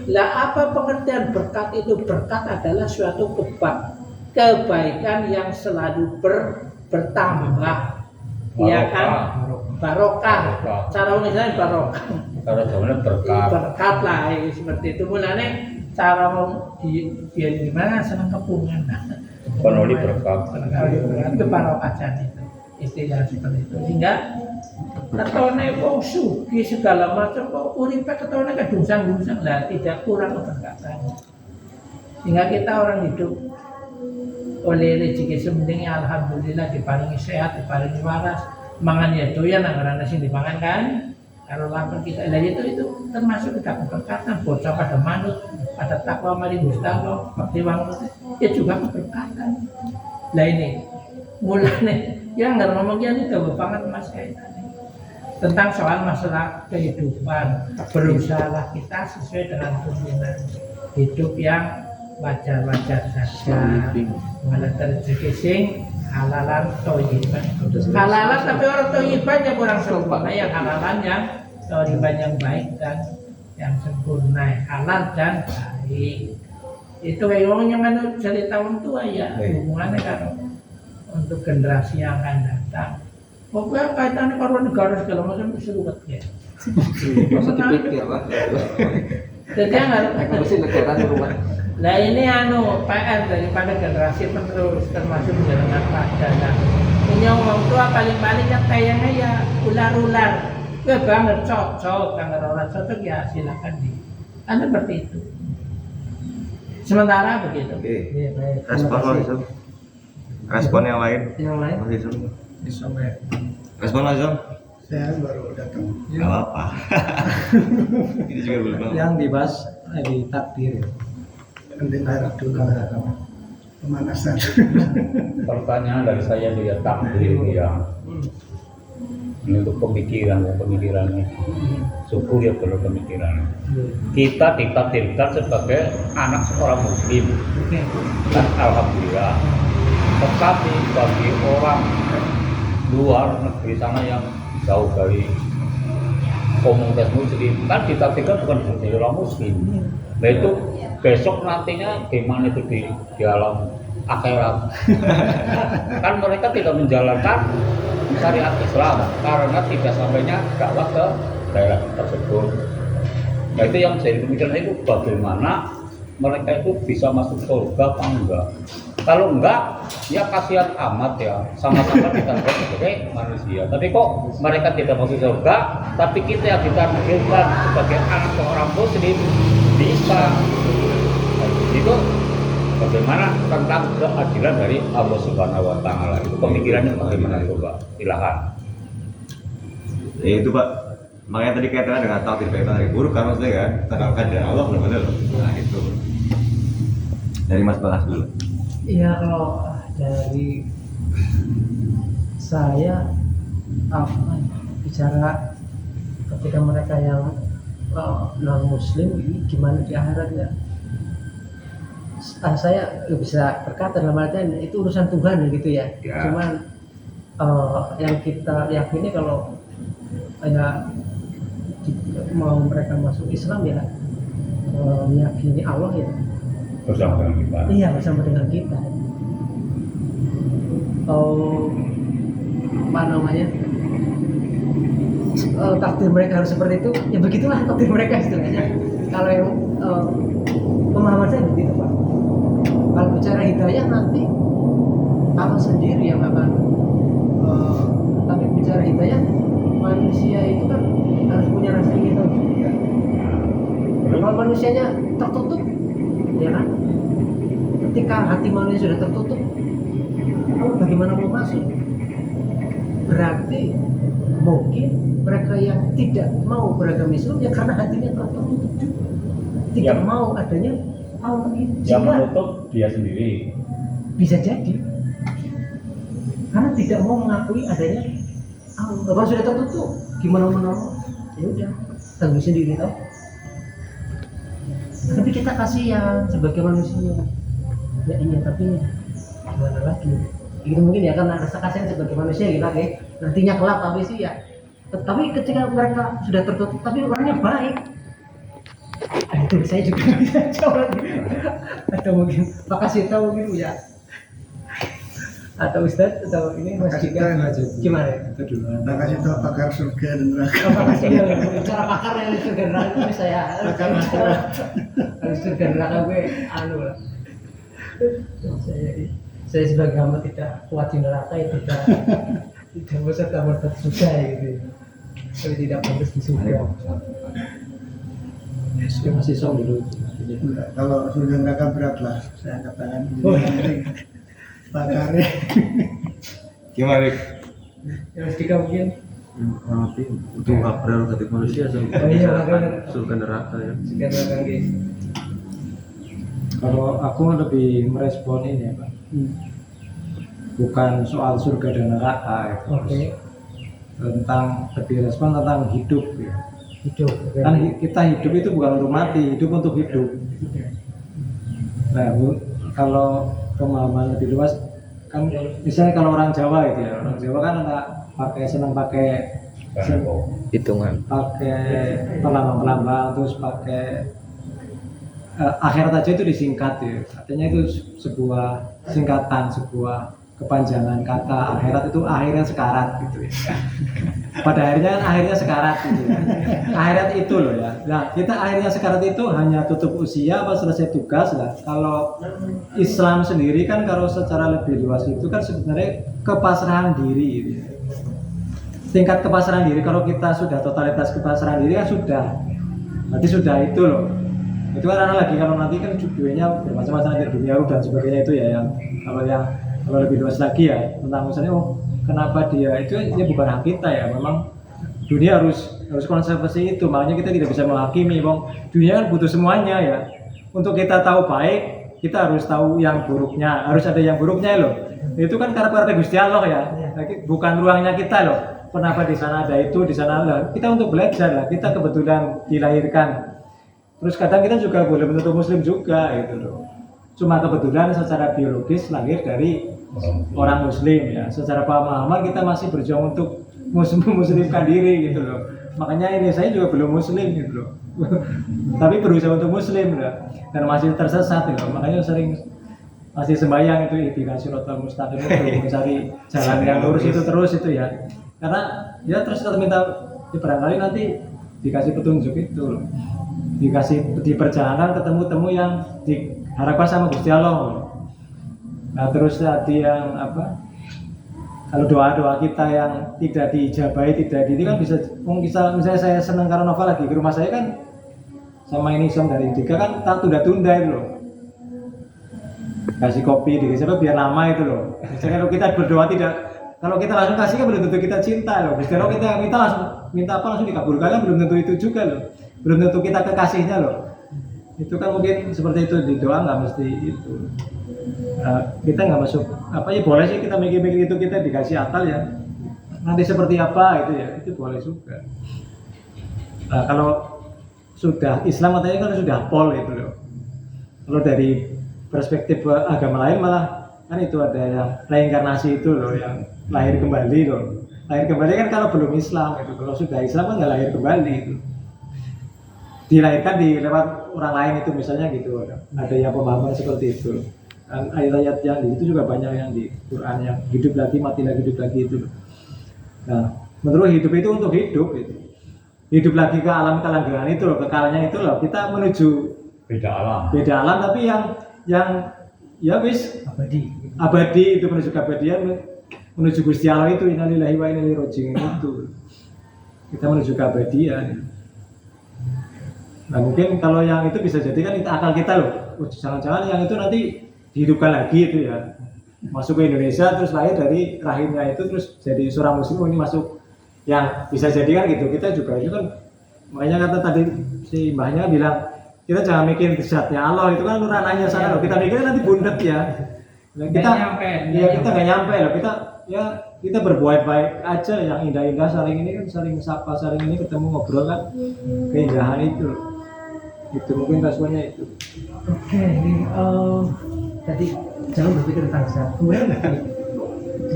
Lah apa pengertian berkat itu? Berkat adalah suatu kebaikan yang selalu bertambah. Iya kan? Barokah. Cara misalnya barokah. Kalau zamannya berkah. Berkat lah seperti itu. Mulanya cara mau dia gimana senang kepungan. Penoli berkah. Itu barokah jadi itu. Istilah seperti itu. Sehingga ketone wong sugih segala macam kok uripe ketone kedungsang-dungsang lah tidak kurang keberkatan. Sehingga kita orang hidup oleh rezeki sementing alhamdulillah diparingi sehat, diparingi waras, mangan ya doyan anggaran sing dipangan kan. Kalau lapar kita lah itu termasuk kita keberkatan bocah pada manut, pada takwa mari Gusti Allah, seperti wangun ya juga keberkatan. Lah ini mulane yang nggak ngomongnya ini jauh banget mas kaitannya tentang soal masalah kehidupan. Berusahalah kita sesuai dengan keinginan hidup yang wajar-wajar saja, malah rezeki sing halalan thayyiban. Halalan tapi orang thayyiban yang kurang sempurna, yang halalan yang thayyiban yang baik dan yang sempurna, halal dan baik. Itu kayak orang yang anu cerita tahun tua ya hubungannya kan untuk generasi yang akan datang. Pokoknya kaitannya karo negara segala macam seruat ya. Masa dipikir lah. Jadi yang harus Ekonomi negara di rumah. nah ini anu PR daripada generasi penerus termasuk jalan padana. Punya orang tua paling-paling yang kayaknya ya ular-ular. Gue banget cocok, kalau orang cocok ya silakan di. Kan seperti itu. Sementara begitu. Oke. Iya, baik. Respon Terima lo kasih. itu. Respon yang lain. Yang lain? Mas Isam. Respon lo Isam. Saya baru datang. Gak apa-apa. Ini juga belum tahu. Yang dibahas di takdir. Penting harap dulu pemanasan. Pertanyaan dari saya dia takdir ya. Ini untuk pemikiran ini. Syukur ya perlu pemikiran. Kita ditakdirkan sebagai anak seorang muslim. Dan alhamdulillah. Tetapi bagi orang luar negeri sana yang jauh dari komunitas muslim kan ditakdirkan bukan menjadi orang muslim. Nah itu besok nantinya gimana itu di alam akhirat. Kan mereka tidak menjalankan syariat Islam karena tidak sampainya dakwah ke daerah tersebut. Nah itu yang jadi pemikiran itu bagaimana mereka itu bisa masuk surga apa enggak. Kalau enggak, ya kasihan amat ya, sama-sama kita sebagai manusia. Tapi kok mereka tidak masuk surga, tapi kita yang ditakdirkan sebagai anak seorang muslim bisa. Itu bagaimana tentang keadilan dari Allah Subhanahu Wa Taala. Itu pemikirannya bagaimana coba? Silakan. Ya itu Pak. Makanya tadi kaitannya dengan takdir kaitan hari buruk kan maksudnya kan tentang keadaan Allah benar-benar. Nah itu. Dari Mas Balas dulu. Iya, kalau dari saya apa bicara ketika mereka yang non muslim ini gimana di akhiratnya. Saya bisa berkata dalam artian itu urusan Tuhan gitu ya. Ya. Cuman yang kita yakini kalau ya mau mereka masuk Islam ya meyakini Allah ya. bersama dengan kita. Iya, bersama dengan kita. Apa namanya? Takdir mereka harus seperti itu, ya begitulah takdir mereka istilahnya. Kalau yang pemahaman saya begitu Pak. Kalau bicara hidayah nanti Allah sendiri yang akan. Tapi bicara hidayah, manusia itu kan harus punya rasa ingin tahu juga. Kalau manusianya tertutup, ya kan? Ketika hati manusia sudah tertutup, lalu bagaimana mau masuk? Berarti mungkin mereka yang tidak mau beragama Islam ya karena hatinya tertutup juga, tidak Ya. mau adanya Allah ini. Yang Sehingga menutup dia sendiri. bisa jadi karena tidak mau mengakui adanya Allah. Kalau sudah tertutup, gimana menolong? Ya udah, tanggung sendiri toh. Tapi kita kasihan sebagai manusia. Ya iya, tapi gimana lagi? Itu mungkin ya karena rasa kasihan sebagai manusia gitu lagi. Nantinya kelak tapi sih ya. Tapi ketika mereka sudah tertutup, tapi orangnya baik. Nah, itu saya juga bisa jawab. Atau mungkin Pak Kasih tahu gitu ya. Atau Ustadz atau ini Mas Kasih Jika tahu aja. gimana? Itu dulu. Nah, kasih tahu pakar surga dan neraka. Apa kasih cara pakar yang surga neraka itu saya harus surga neraka gue anu lah. Saya sebagai hamba tidak kuat di neraka ya tidak bisa tambah surga gitu. Tapi tidak pantas di surga. Dia masih song dulu. Enggak, kalau surga neraka berat lah, saya katakan. Oh. Pakarnya. Gimana Rik? Ya Mas Dika mungkin. Tapi untuk hak prerogatif manusia sampai Oh iya, makanya. surga neraka ya. Surga neraka guys. Kalau aku lebih merespon ini ya Pak, bukan soal surga dan neraka ya. Oke. Tentang lebih respon tentang hidup ya. Hidup. Kan kita hidup itu bukan untuk mati, hidup untuk hidup. Nah Bu, kalau pemahaman lebih luas kan misalnya kalau orang Jawa itu ya, orang Jawa kan senang pakai Hitungan. pelambang-pelambang terus pakai akhirat aja itu disingkat ya, artinya itu sebuah singkatan, sebuah kepanjangan kata akhirat itu akhirnya sekarat gitu ya. Pada akhirnya kan akhirnya sekarat gitu ya. Akhirat itu loh ya. Nah kita akhirnya sekarat itu hanya tutup usia apa selesai tugas lah. Kalau Islam sendiri kan kalau secara lebih luas itu kan sebenarnya kepasrahan diri gitu ya. Tingkat kepasrahan diri kalau kita sudah totalitas kepasrahan diri kan sudah. Berarti sudah itu loh. Itu kan karena lagi kalau nanti kan dunia bermacam-macam nanti dunia ruh dan sebagainya itu ya kalau lebih luas lagi ya tentang misalnya kenapa dia itu ya bukan hak kita ya, memang dunia harus konservasi itu, makanya kita tidak bisa menghakimi dunia kan butuh semuanya ya. Untuk kita tahu baik kita harus tahu yang buruknya, harus ada yang buruknya loh. Itu kan karena Gusti Allah ya, bukan ruangnya kita loh. Kenapa di sana ada itu, di sana ada, kita untuk belajar lah, kita kebetulan dilahirkan. Terus kadang kita juga boleh menuntut muslim juga gitu loh. Cuma kebetulan secara biologis lahir dari orang muslim ya. Secara pemahaman kita masih berjuang untuk muslimkan diri gitu loh. Makanya ini saya juga belum muslim gitu loh. Tapi berusaha untuk muslim ya. Dan masih tersesat gitu. Makanya sering masih sembahyang itu ihdinas siratal mustaqim itu mencari jalan yang lurus itu terus itu ya. Karena ya terus kita minta barangkali nanti dikasih petunjuk itu loh. Dikasih di perjalanan ketemu yang diharapkan sama Gusti Allah. Nah terus tadi yang apa? Kalau doa-doa kita yang tidak dijabahi, ini kan bisa misalnya saya senang karena Nova lagi ke rumah saya kan sama ini som dari Dika kan tak tunda-tunda itu loh. Kasih kopi di siapa biar lama itu loh. Misalnya kalau kita berdoa kalau kita langsung kasih kan belum tentu kita cinta loh. Kalau kita minta apa langsung dikabulkan kan belum tentu itu juga loh. Belum tentu kita kekasihnya loh. Itu kan mungkin seperti itu di doa nggak mesti itu. Kita nggak masuk apa ya boleh sih kita mikir-mikir itu kita dikasih akal ya. Nanti seperti apa itu ya itu boleh juga. Nah, kalau sudah Islam katanya kan sudah pol itu loh. Kalau dari perspektif agama lain malah kan itu ada yang reinkarnasi itu loh, yang lahir kembali loh. Lahir kembali kan kalau belum Islam itu, kalau sudah Islam kan nggak lahir kembali itu. Dilahirkan di lewat orang lain itu misalnya gitu. Ada yang pemahaman seperti itu. Dan ayat-ayat yang di itu juga banyak yang di Quran yang hidup lagi mati lagi hidup lagi itu. Nah, menurut hidup itu untuk hidup itu. Hidup lagi ke alam kelanggengan itu loh, kekalnya itu loh. Kita menuju beda alam tapi yang ya wis abadi itu, menuju keabadian, menuju Gusti Allah itu, innalillahi wa inna ilaihi raji'un itu. Kita menuju keabadian. Nah, mungkin kalau yang itu bisa jadi kan akal kita loh. Jangan-jangan yang itu nanti dihidupkan lagi itu ya. Masuk ke Indonesia terus lahir dari rahimnya itu terus jadi seorang muslim, ini masuk yang bisa jadi kan gitu. Kita juga itu kan makanya kata tadi si mbahnya bilang kita jangan mikirin zatnya Allah, itu kan ranahnya sana loh. Kita mikirnya nanti bundet ya. Nah, kita kita nggak nyampe loh. Kita berbuat baik aja, yang indah-indah saling ini kan, saling sapa, saling ini ketemu ngobrol kan, keindahan itu. Itu mungkin responnya itu. Oke, tadi jangan berpikir tentang zat. Kemudian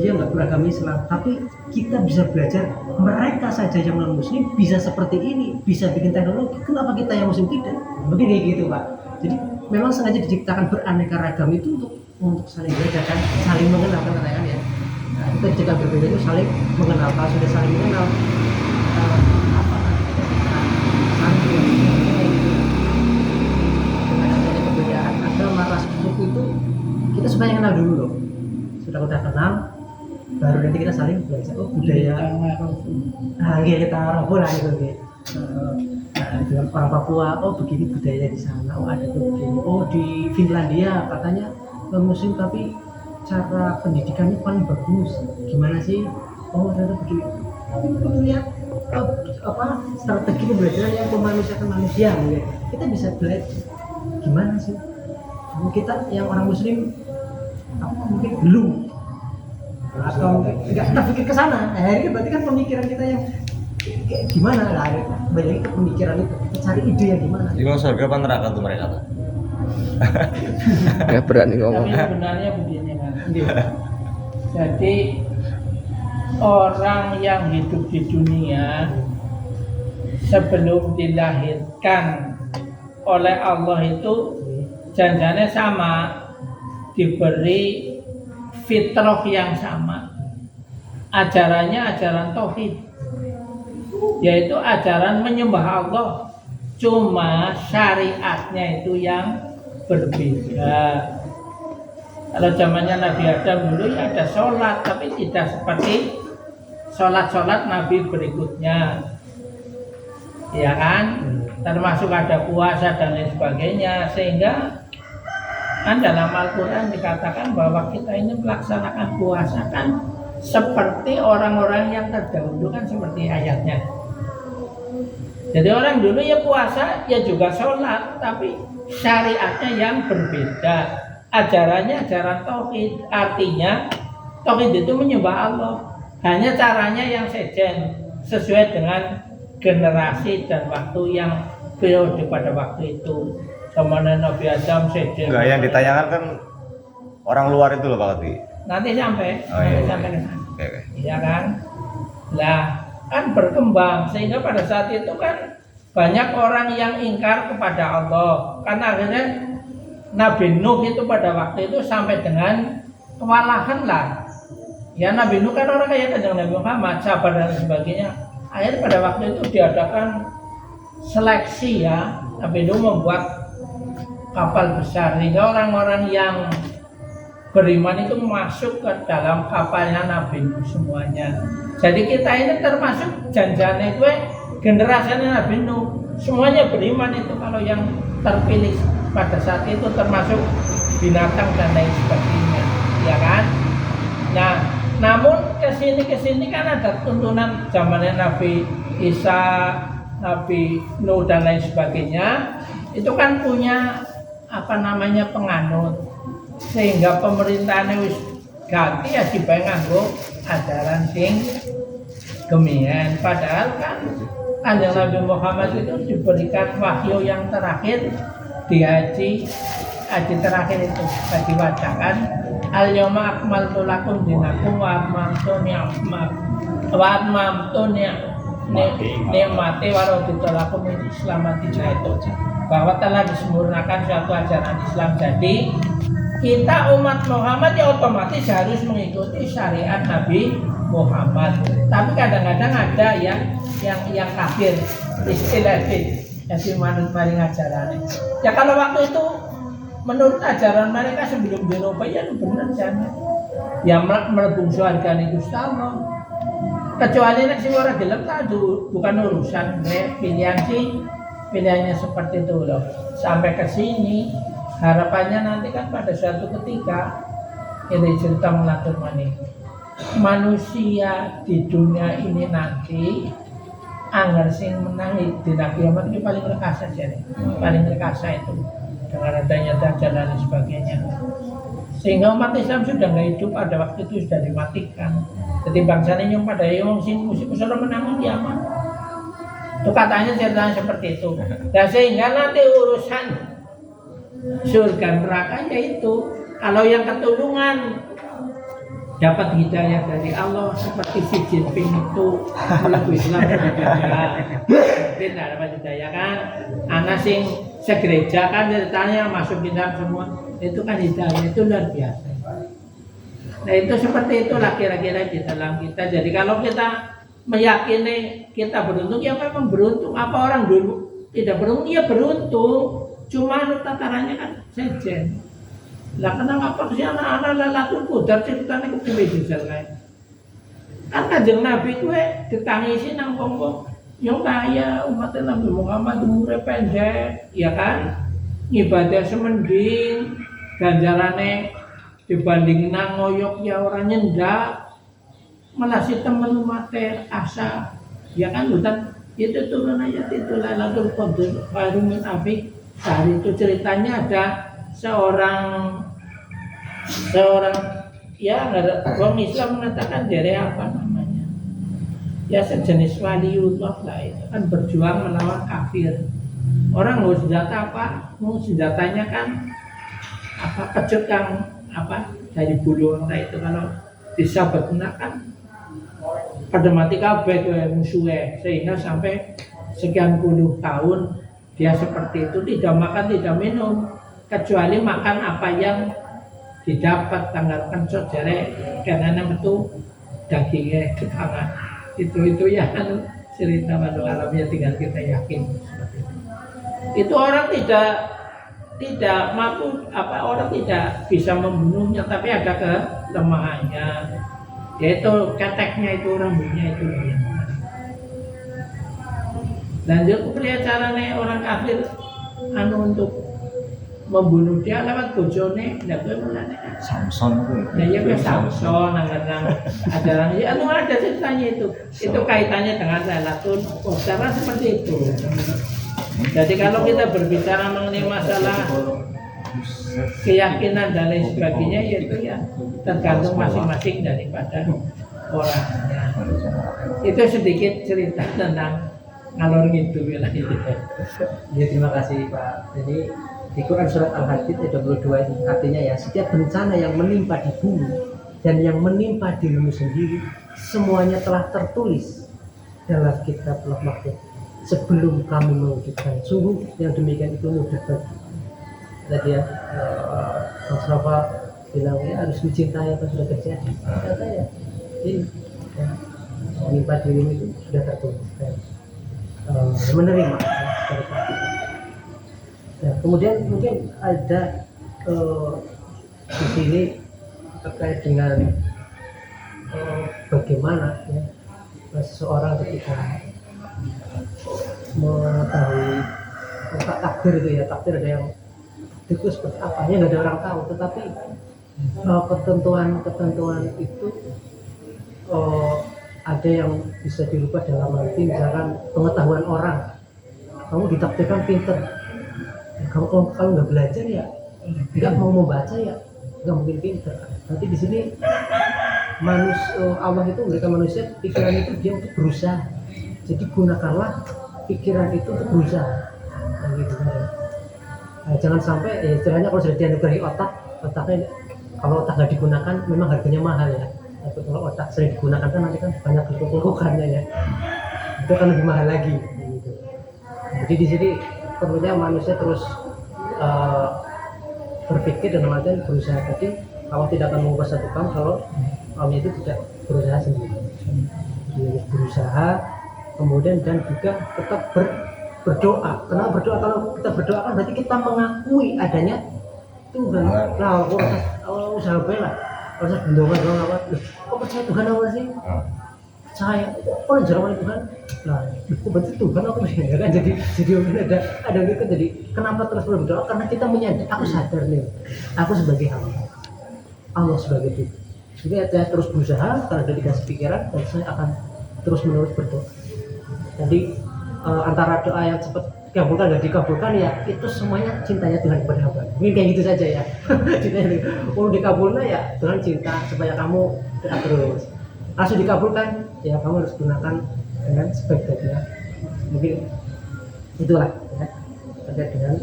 dia nggak beragama Islam, tapi kita bisa belajar. Mereka saja yang non muslim bisa seperti ini, bisa bikin teknologi. Kenapa kita yang muslim tidak? Mungkin kayak gitu Pak. Jadi memang sengaja diciptakan beraneka ragam itu untuk saling belajar dan saling mengenal kan ya. Nah, kita diciptakan berbeda itu saling mengenal. Kalau sudah saling mengenal, saling dengan adanya perbedaan agama, ras, suku itu kita supaya kenal dulu loh. Sudah kenal, baru nanti kita saling belajar. Oh budaya, kita rohul lah itu. Nah, dengan orang Papua, oh begini budaya di sana, oh ada tuh begini. Oh di Finlandia katanya muslim tapi cara pendidikannya paling bagus. Gimana sih? Oh ternyata begini. Tapi kita lihat strategi pembelajaran yang memanusiakan manusia mungkin. Kita bisa belajar gimana sih? Kita yang orang muslim mungkin belum atau nggak terpikir ke sana. Akhirnya berarti kan pemikiran kita yang gimana lah, balik ke pemikiran itu, kita cari ide yang gimana. Di mana surga apa neraka tuh mereka tuh? Ya berani ngomong. Tapi sebenarnya begini kan. Jadi orang yang hidup di dunia sebelum dilahirkan oleh Allah itu janjinya sama, diberi fitrah yang sama, ajarannya ajaran tauhid, yaitu ajaran menyembah Allah, cuma syariatnya itu yang berbeda. Kalau zamannya Nabi Adam dulu ya ada sholat, tapi tidak seperti sholat Nabi berikutnya, ya kan? Termasuk ada puasa dan lain sebagainya, sehingga kan dalam Al-Quran dikatakan bahwa kita ini melaksanakan puasa kan seperti orang-orang yang terdahulu, kan seperti ayatnya. Jadi orang dulu ya puasa ya juga sholat, tapi syariatnya yang berbeda, ajarannya ajaran tauhid. Artinya tauhid itu menyembah Allah, hanya caranya yang sejen sesuai dengan generasi dan waktu yang periode pada waktu itu. Kemana Nabi Adam sejen. Enggak, yang ditanyakan kan orang luar itu loh Pak Lati. Nanti sampai sampai ke sana. Oke. Iya kan? Lah kan berkembang sehingga pada saat itu kan banyak orang yang ingkar kepada Allah, karena akhirnya Nabi Nuh itu pada waktu itu sampai dengan kewalahan lah. Ya Nabi Nuh kan orang kayak Kanjeng Nabi Muhammad, sabar dan sebagainya. Akhirnya pada waktu itu diadakan seleksi ya. Nabi Nuh membuat kapal besar sehingga orang-orang yang beriman itu masuk ke dalam kapalnya Nabi Nuh semuanya. Jadi kita ini termasuk janjane gue generasinya Nabi Nuh, semuanya beriman itu kalau yang terpilih pada saat itu, termasuk binatang dan lain sebagainya, ya kan? Nah, namun kesini kan ada tuntunan zamannya Nabi Isa, Nabi Nuh dan lain sebagainya, itu kan punya penganut, sehingga pemerintahannya wis ganti ya dibayang nganggo ajaran sing gemian. Padahal kan Kanjeng Nabi Muhammad itu diberikan wahyu yang terakhir di haji terakhir itu dibacakan al-yawma akmaltu lakum dinakum wa atmamtu ni'mati wa raditu lakum Islam itu bahwa telah disempurnakan suatu ajaran Islam. Jadi kita umat Muhammad ya otomatis harus mengikuti syariat Nabi Muhammad. Tapi kadang-kadang ada yang kafir istilahnya jadi manut maring ajaran. Ya kalau waktu itu menurut ajaran mereka sebelum dirubah ya benar jangan. Ya melebung surga itu sama. Kecuali nek sing ora gelem bukan urusan pilihannya seperti itu loh. Sampai ke sini harapannya nanti kan pada suatu ketika ini cerita mengatur manusia di dunia ini nanti anggar sing menang di kiamat itu paling rekasa saja paling rekasa itu dengan adanya dajjal dan sebagainya, sehingga umat Islam sudah nggak hidup pada waktu itu sudah dimatikan. Jadi bangsa ini yang pada yang sing musik sudah menang kiamat itu katanya ceritanya seperti itu. Dan sehingga nanti urusan surga neraka yaitu kalau yang ketulungan dapat hidayah dari Allah seperti si Jinping itu melebur Islam tidak dapat hidayah kan. Anak sing segereja kan ceritanya masuk Islam semua itu kan hidayah itu luar biasa. Nah itu seperti itulah kira-kira di dalam kita. Jadi kalau kita meyakini kita beruntung ya memang beruntung. Apa orang dulu tidak beruntung? Ya beruntung. Cuma tatarannya kan sejen. Lah kenapa sih anak-anak lelatul kudar ceritanya ke media lain? Kan Kanjeng Nabi gue ditangisi nang wong yang kaya umat Nabi Muhammad umure pendek, ya kan? Ibadah semending, ganjarane dibanding nang ngoyok ya orang nyendak, malah si temen mate asa, ya kan? Bukan itu turun ayat itu lelatul kudar khairun min alfi syahr. Itu ceritanya ada seorang ya orang Islam mengatakan dari apa namanya ya sejenis waliullah lah, itu kan berjuang melawan kafir. Orang mau senjata apa? Mau senjatanya kan apa kecut yang apa dari bulu orang itu kalau bisa bergunakan pada mati kabeh ke musuhnya, sehingga sampai sekian puluh tahun dia seperti itu tidak makan tidak minum kecuali makan apa yang didapat tanggal kencot jare karena itu dagingnya ke tangan itu ya kan cerita pada alamnya tinggal kita yakin seperti itu orang tidak mampu apa orang tidak bisa membunuhnya tapi ada kelemahannya yaitu keteknya itu rambutnya itu lanjut caranya orang kafir untuk membunuh dia lewat bojone, ndak kowe mulane Samson itu. Nah ya kayak Samson nang ajaran ya ada ceritanya itu. Itu kaitannya dengan Lailatul Qadar seperti itu. Jadi kalau kita berbicara mengenai masalah keyakinan dan lain sebagainya yaitu ya tergantung masing-masing daripada orangnya. Itu sedikit cerita tentang ngalor ngidul ya. Ya terima kasih Pak. Jadi di Quran surat Al-Hadid ayat 22 ini artinya ya setiap bencana yang menimpa di bumi dan yang menimpa dirimu sendiri semuanya telah tertulis dalam kitab Lauh Mahfuz sebelum kami mewujudkan. Sungguh yang demikian itu mudah bagi. Tadi ya Mas Rafa bilang ya harus mencintai apa sudah terjadi. Katanya ini ya, menimpa dirimu itu sudah tertulis dan menerima dari Tuhan. Ya, kemudian mungkin ada di sini terkait dengan bagaimana ya, seseorang ketika mengetahui takdir itu ya takdir ada yang itu seperti apa ya nggak ada orang tahu tetapi ketentuan itu ada yang bisa dirubah dalam arti misalkan pengetahuan orang kamu ditakdirkan pinter. Kalau nggak belajar ya nggak mau membaca ya nggak mungkin pinter. Nanti di sini Allah itu memberikan manusia pikiran itu dia untuk berusaha Jadi gunakanlah pikiran itu untuk berusaha. Nah, gitu kan. Nah, jangan sampai istilahnya kalau sudah dianugerahi otaknya kalau otak nggak digunakan memang harganya mahal ya. Tapi kalau otak sering digunakan kan nanti kan banyak keluhannya ya. Itu akan lebih mahal lagi. Gitu. Jadi di sini perlunya manusia terus berpikir dan artian berusaha. Jadi kalau tidak akan mengubah satu kaum kalau kaumnya itu tidak berusaha sendiri. Jadi, berusaha kemudian dan juga tetap berdoa. Kenapa berdoa? Kalau kita berdoa kan berarti kita mengakui adanya Tuhan. Nah, kalau usaha bela, kalau saya bendongan doang apa? Kok percaya Tuhan apa sih? Saya, oh jalan Tuhan. Nah, itu berarti Tuhan apa sih? Ya kan jadi ada gitu jadi kenapa terus berdoa? Karena kita menyadari, aku sadar nih, aku sebagai hamba, Allah sebagai Tuhan. Jadi saya terus berusaha, kalau ada dikasih pikiran, dan saya akan terus menerus berdoa. Jadi antara doa yang cepat dikabulkan dan dikabulkan ya itu semuanya cintanya Tuhan kepada hamba. Mungkin kayak gitu saja ya. Cintanya kalau dikabulkan ya Tuhan cinta supaya kamu doa terus. Langsung dikabulkan ya kamu harus gunakan dengan sebaik-baiknya. Mungkin itulah ya, terkait dengan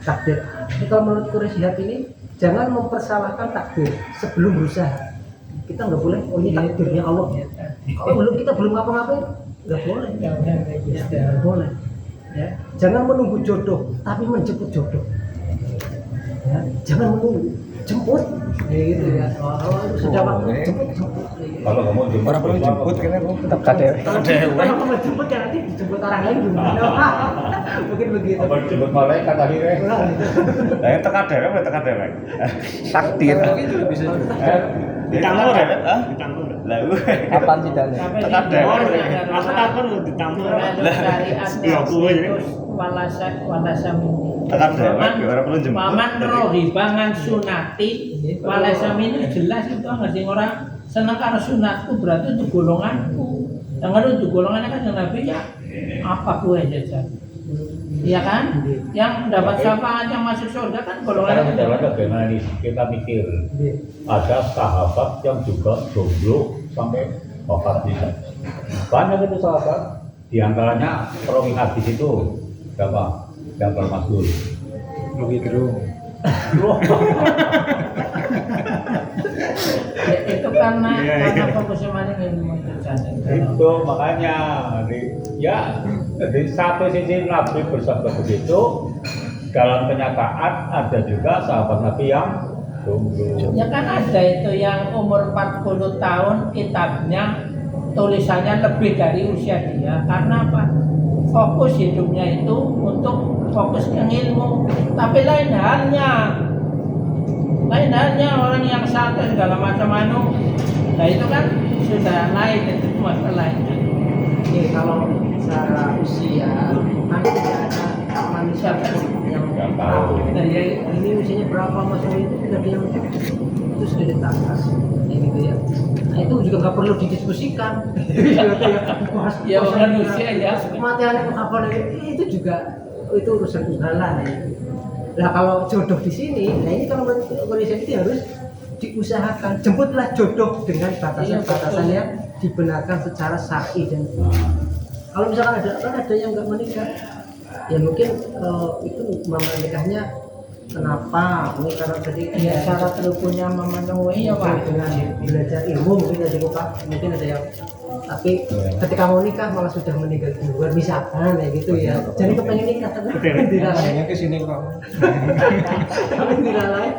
takdir. Jadi kalau menurut Quraisy ini jangan mempersalahkan takdir sebelum berusaha. Kita nggak boleh, oh ini takdirnya Allah. Kalau kita belum ngapa-ngapain, nggak boleh. Nggak boleh. Ya. Jangan menunggu jodoh, tapi menjemput jodoh. Ya. Jangan menunggu, jemput. Gitu ya. Kalau itu sudah waktu jemput. Kalau kamu jemput, Orang perlu jemput karena kamu tetap Kalau kamu jemput ya nanti dijemput orang lain gimana? Mungkin begitu. apa jemput malaikat akhirnya? Lah yang teka dewek. takdir. Ditanggur ya? Hah? Ditanggur. Lah Kapan sidangnya? teka dewek. Aku takut lu ditanggur. Lah iya kuwe jadi Walasamini. teka dewek orang perlu jemput. Paman rohibangan sunati walasamini jelas itu ngerti orang seneng karo sunatku berarti itu golonganku. Yang ada itu golongannya kan yang Nabi ya apa kue jajan. Iya kan? Yang dapat syafaat yang masuk surga kan golongannya Sekarang bagaimana nih kita mikir ada sahabat yang juga jomblo sampai wafat bisa. Banyak itu sahabat, diantaranya perawi hadis itu siapa? Jabal Mas'ud. Rogi Gerung. Ya, itu karena fokusnya mana yang menceritakan. Itu makanya di satu sisi Nabi bersabda begitu, dalam kenyataan ada juga sahabat Nabi yang jomblo. Ya kan ada itu yang umur 40 tahun kitabnya tulisannya lebih dari usia dia. Karena apa? Fokus hidupnya itu untuk fokus ke ilmu. Tapi lain halnya orang yang santai segala macam nah itu kan sudah lain, itu masalah lain. Oke, kalau secara usia kan tidak ada manusia yang tahu. Nah, ya, ini usianya berapa masalah itu tidak ada yang itu sudah ditetapkan, gitu ya. Nah itu juga nggak perlu didiskusikan. Ya manusia ya. Kematiannya apa itu juga itu urusan Tuhan lah. Nah kalau jodoh di sini, nah ini kalau menurut Indonesia itu harus diusahakan. Jemputlah jodoh dengan batasan-batasan yang dibenarkan secara syar'i dan kalau misalkan ada yang nggak menikah, ya mungkin itu menikahnya kenapa? Ini karena tadi Ya syarat rukunnya memenuhi ya Pak. dengan belajar ilmu mungkin ada lupa, mungkin ada yang tapi ketika mau nikah malah sudah meninggal duluan misalkan ya gitu ya. Jadi kepengen nikah tapi tidak lain. Ke sini kok. Tapi tidak lain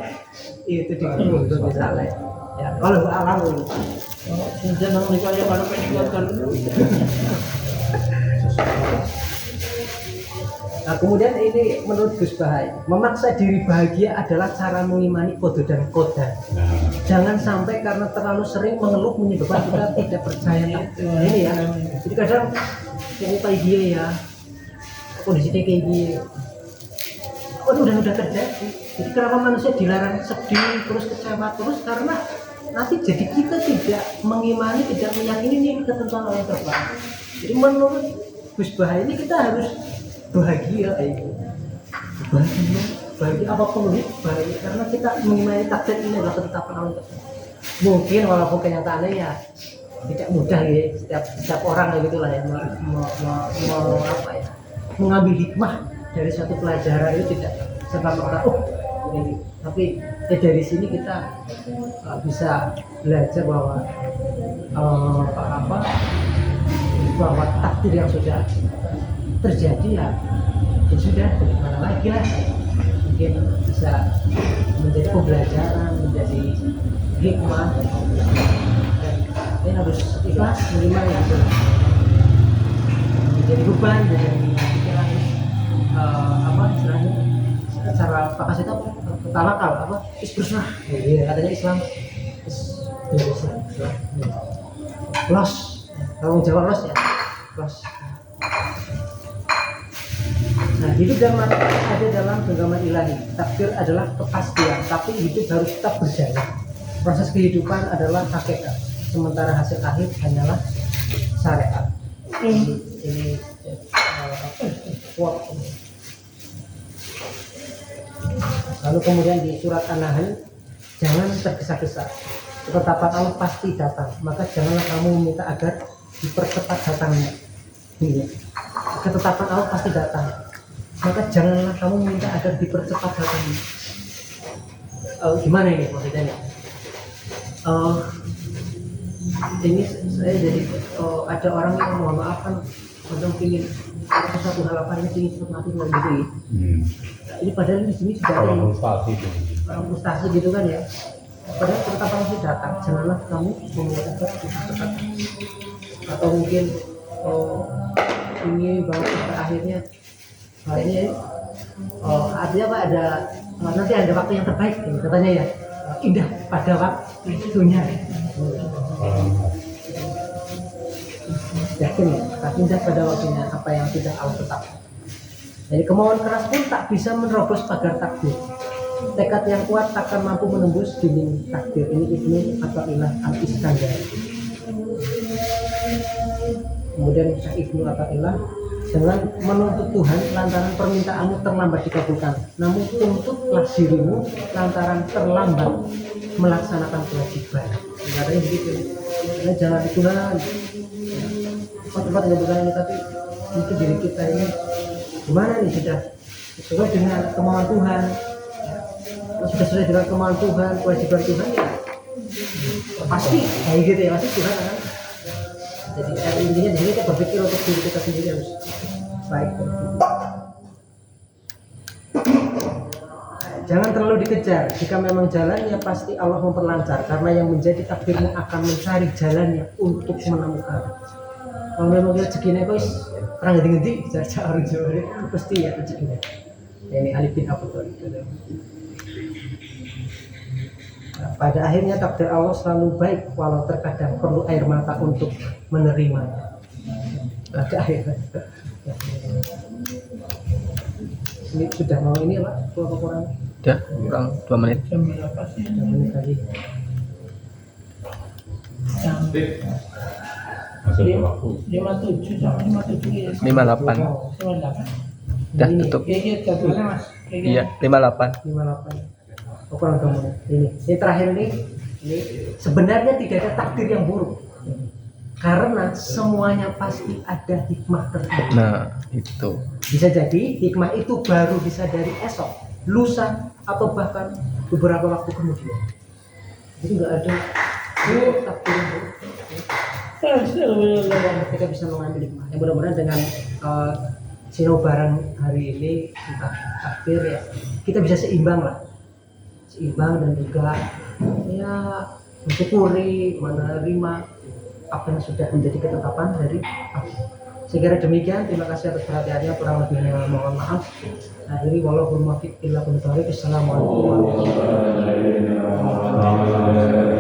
itu dikubur misalnya. Ya kalau alam Jangan nikah aja baru pengen buatkan dulu. Nah kemudian ini menurut Gus Bahay, memaksa diri bahagia adalah cara mengimani kode dan qadar. Jangan sampai karena terlalu sering mengeluh menyebabkan kita tidak percaya. Ini ya, jadi kadang ini kayak dia ya, kondisinya kayak gini. Oh ini udah terjadi. Jadi kenapa manusia dilarang sedih terus kecewa terus karena nanti jadi kita tidak mengimani, tidak meyakini ini ketentuan oleh Tuhan. Jadi menurut Gus Bahay ini kita harus bahagia bahagia apapun bahagia karena kita mengimani takdir ini adalah ketetapan Allah. Mungkin walaupun kenyataannya ya tidak mudah ya setiap orang gitu lah ya apa ya, mengambil hikmah dari suatu pelajaran itu tidak serta-merta ini. Tapi dari sini kita bisa belajar bahwa bahwa takdir yang sudah terjadi ya sudah, dari mana lagi lah, mungkin bisa menjadi pembelajaran, menjadi hikmah, dan ini harus ikhlas menerima itu. Menjadi beban, menjadi pikiran istilahnya cara Pak Kasih itu tawakal istisna, katanya Islam los, tanggung jawab los ya, los. Nah, hidup dan mati ada dalam genggaman ilahi. Takdir adalah kepastian, tapi hidup harus tetap berjalan. Proses kehidupan adalah hakikat, sementara hasil akhir hanyalah syariat. Ini quote. Lalu kemudian di surat An-Nahl, jangan tergesa-gesa. Ketetapan Allah pasti datang, maka janganlah kamu meminta agar dipercepat datangnya. Ketetapan Allah pasti datang, maka janganlah kamu meminta agar dipercepat datangnya. Gimana ini maksudnya? Ini saya jadi ada orang yang mohon maaf kan, kadang ingin satu hal apa ini ingin cepat mati gitu ya. Ini padahal di sini sudah ada orang frustasi gitu kan ya. Padahal ketetapan Allah datang, janganlah kamu meminta agar dipercepat. Atau mungkin ini bahwa pada akhirnya ini artinya apa, ada nanti ada waktu yang terbaik katanya ya, indah pada waktunya. Yakin ya, indah pada waktunya apa yang sudah Allah tetapkan. Jadi kemauan keras pun tak bisa menerobos pagar takdir. Tekad yang kuat takkan mampu menembus dinding takdir. Ini Ibnu Athaillah Al-Iskandari. Kemudian Syekh Ibnu Athaillah, jangan menuntut Tuhan lantaran permintaanmu terlambat dikabulkan, namun tuntutlah dirimu lantaran terlambat melaksanakan kewajiban. Katanya begitu. Karena jangan Tuhan tempat dikabulkan ini, tapi mungkin diri kita ini gimana nih, sudah sesuai dengan kemauan Tuhan, sudah sesuai dengan kemauan Tuhan, kewajiban Tuhan ya pasti kayak gitu ya, pasti Tuhan kan. Jadi intinya di sini kita berpikir untuk diri kita sendiri harus baik. Jangan terlalu dikejar. Jika memang jalannya pasti Allah memperlancar, karena yang menjadi takdirmu akan mencari jalannya untuk menemukan. Kalau memang rezekinya guys, orang ngerti cara orang Jawa itu pasti ya rezekinya. Ini Ali bin Abi Thalib. Pada akhirnya takdir Allah selalu baik, walau terkadang perlu air mata untuk menerimanya. Pada akhirnya ini sudah mau ini Pak, berapa kurang? Udah, kurang 2 menit. Jam berapa sih? 2 menit lagi. Jam Masuk waktu. 57 sama 57 ya. 58. 58. Udah Ini, tutup. Iya, jadwalnya Mas. Iya, 58. 58. Kurang 2 menit. Ini terakhir ini sebenarnya tidak ada takdir yang buruk, karena semuanya pasti ada hikmah tertentu. Nah, itu. Bisa jadi hikmah itu baru disadari esok, lusa, atau bahkan beberapa waktu kemudian. Jadi nggak ada takdir yang buruk. Kita bisa mengambil hikmah. Yang mudah-mudahan dengan sinau bareng hari ini tentang takdir ya, kita bisa seimbang lah. Seimbang dan juga ya mensyukuri, menerima apa yang sudah menjadi ketetapan dari Allah. Sekira demikian, terima kasih atas perhatiannya, kurang lebihnya mohon maaf. Akhiri wallahul muwaffiq ila aqwamit thoriq. Assalamualaikum warahmatullahi wabarakatuh.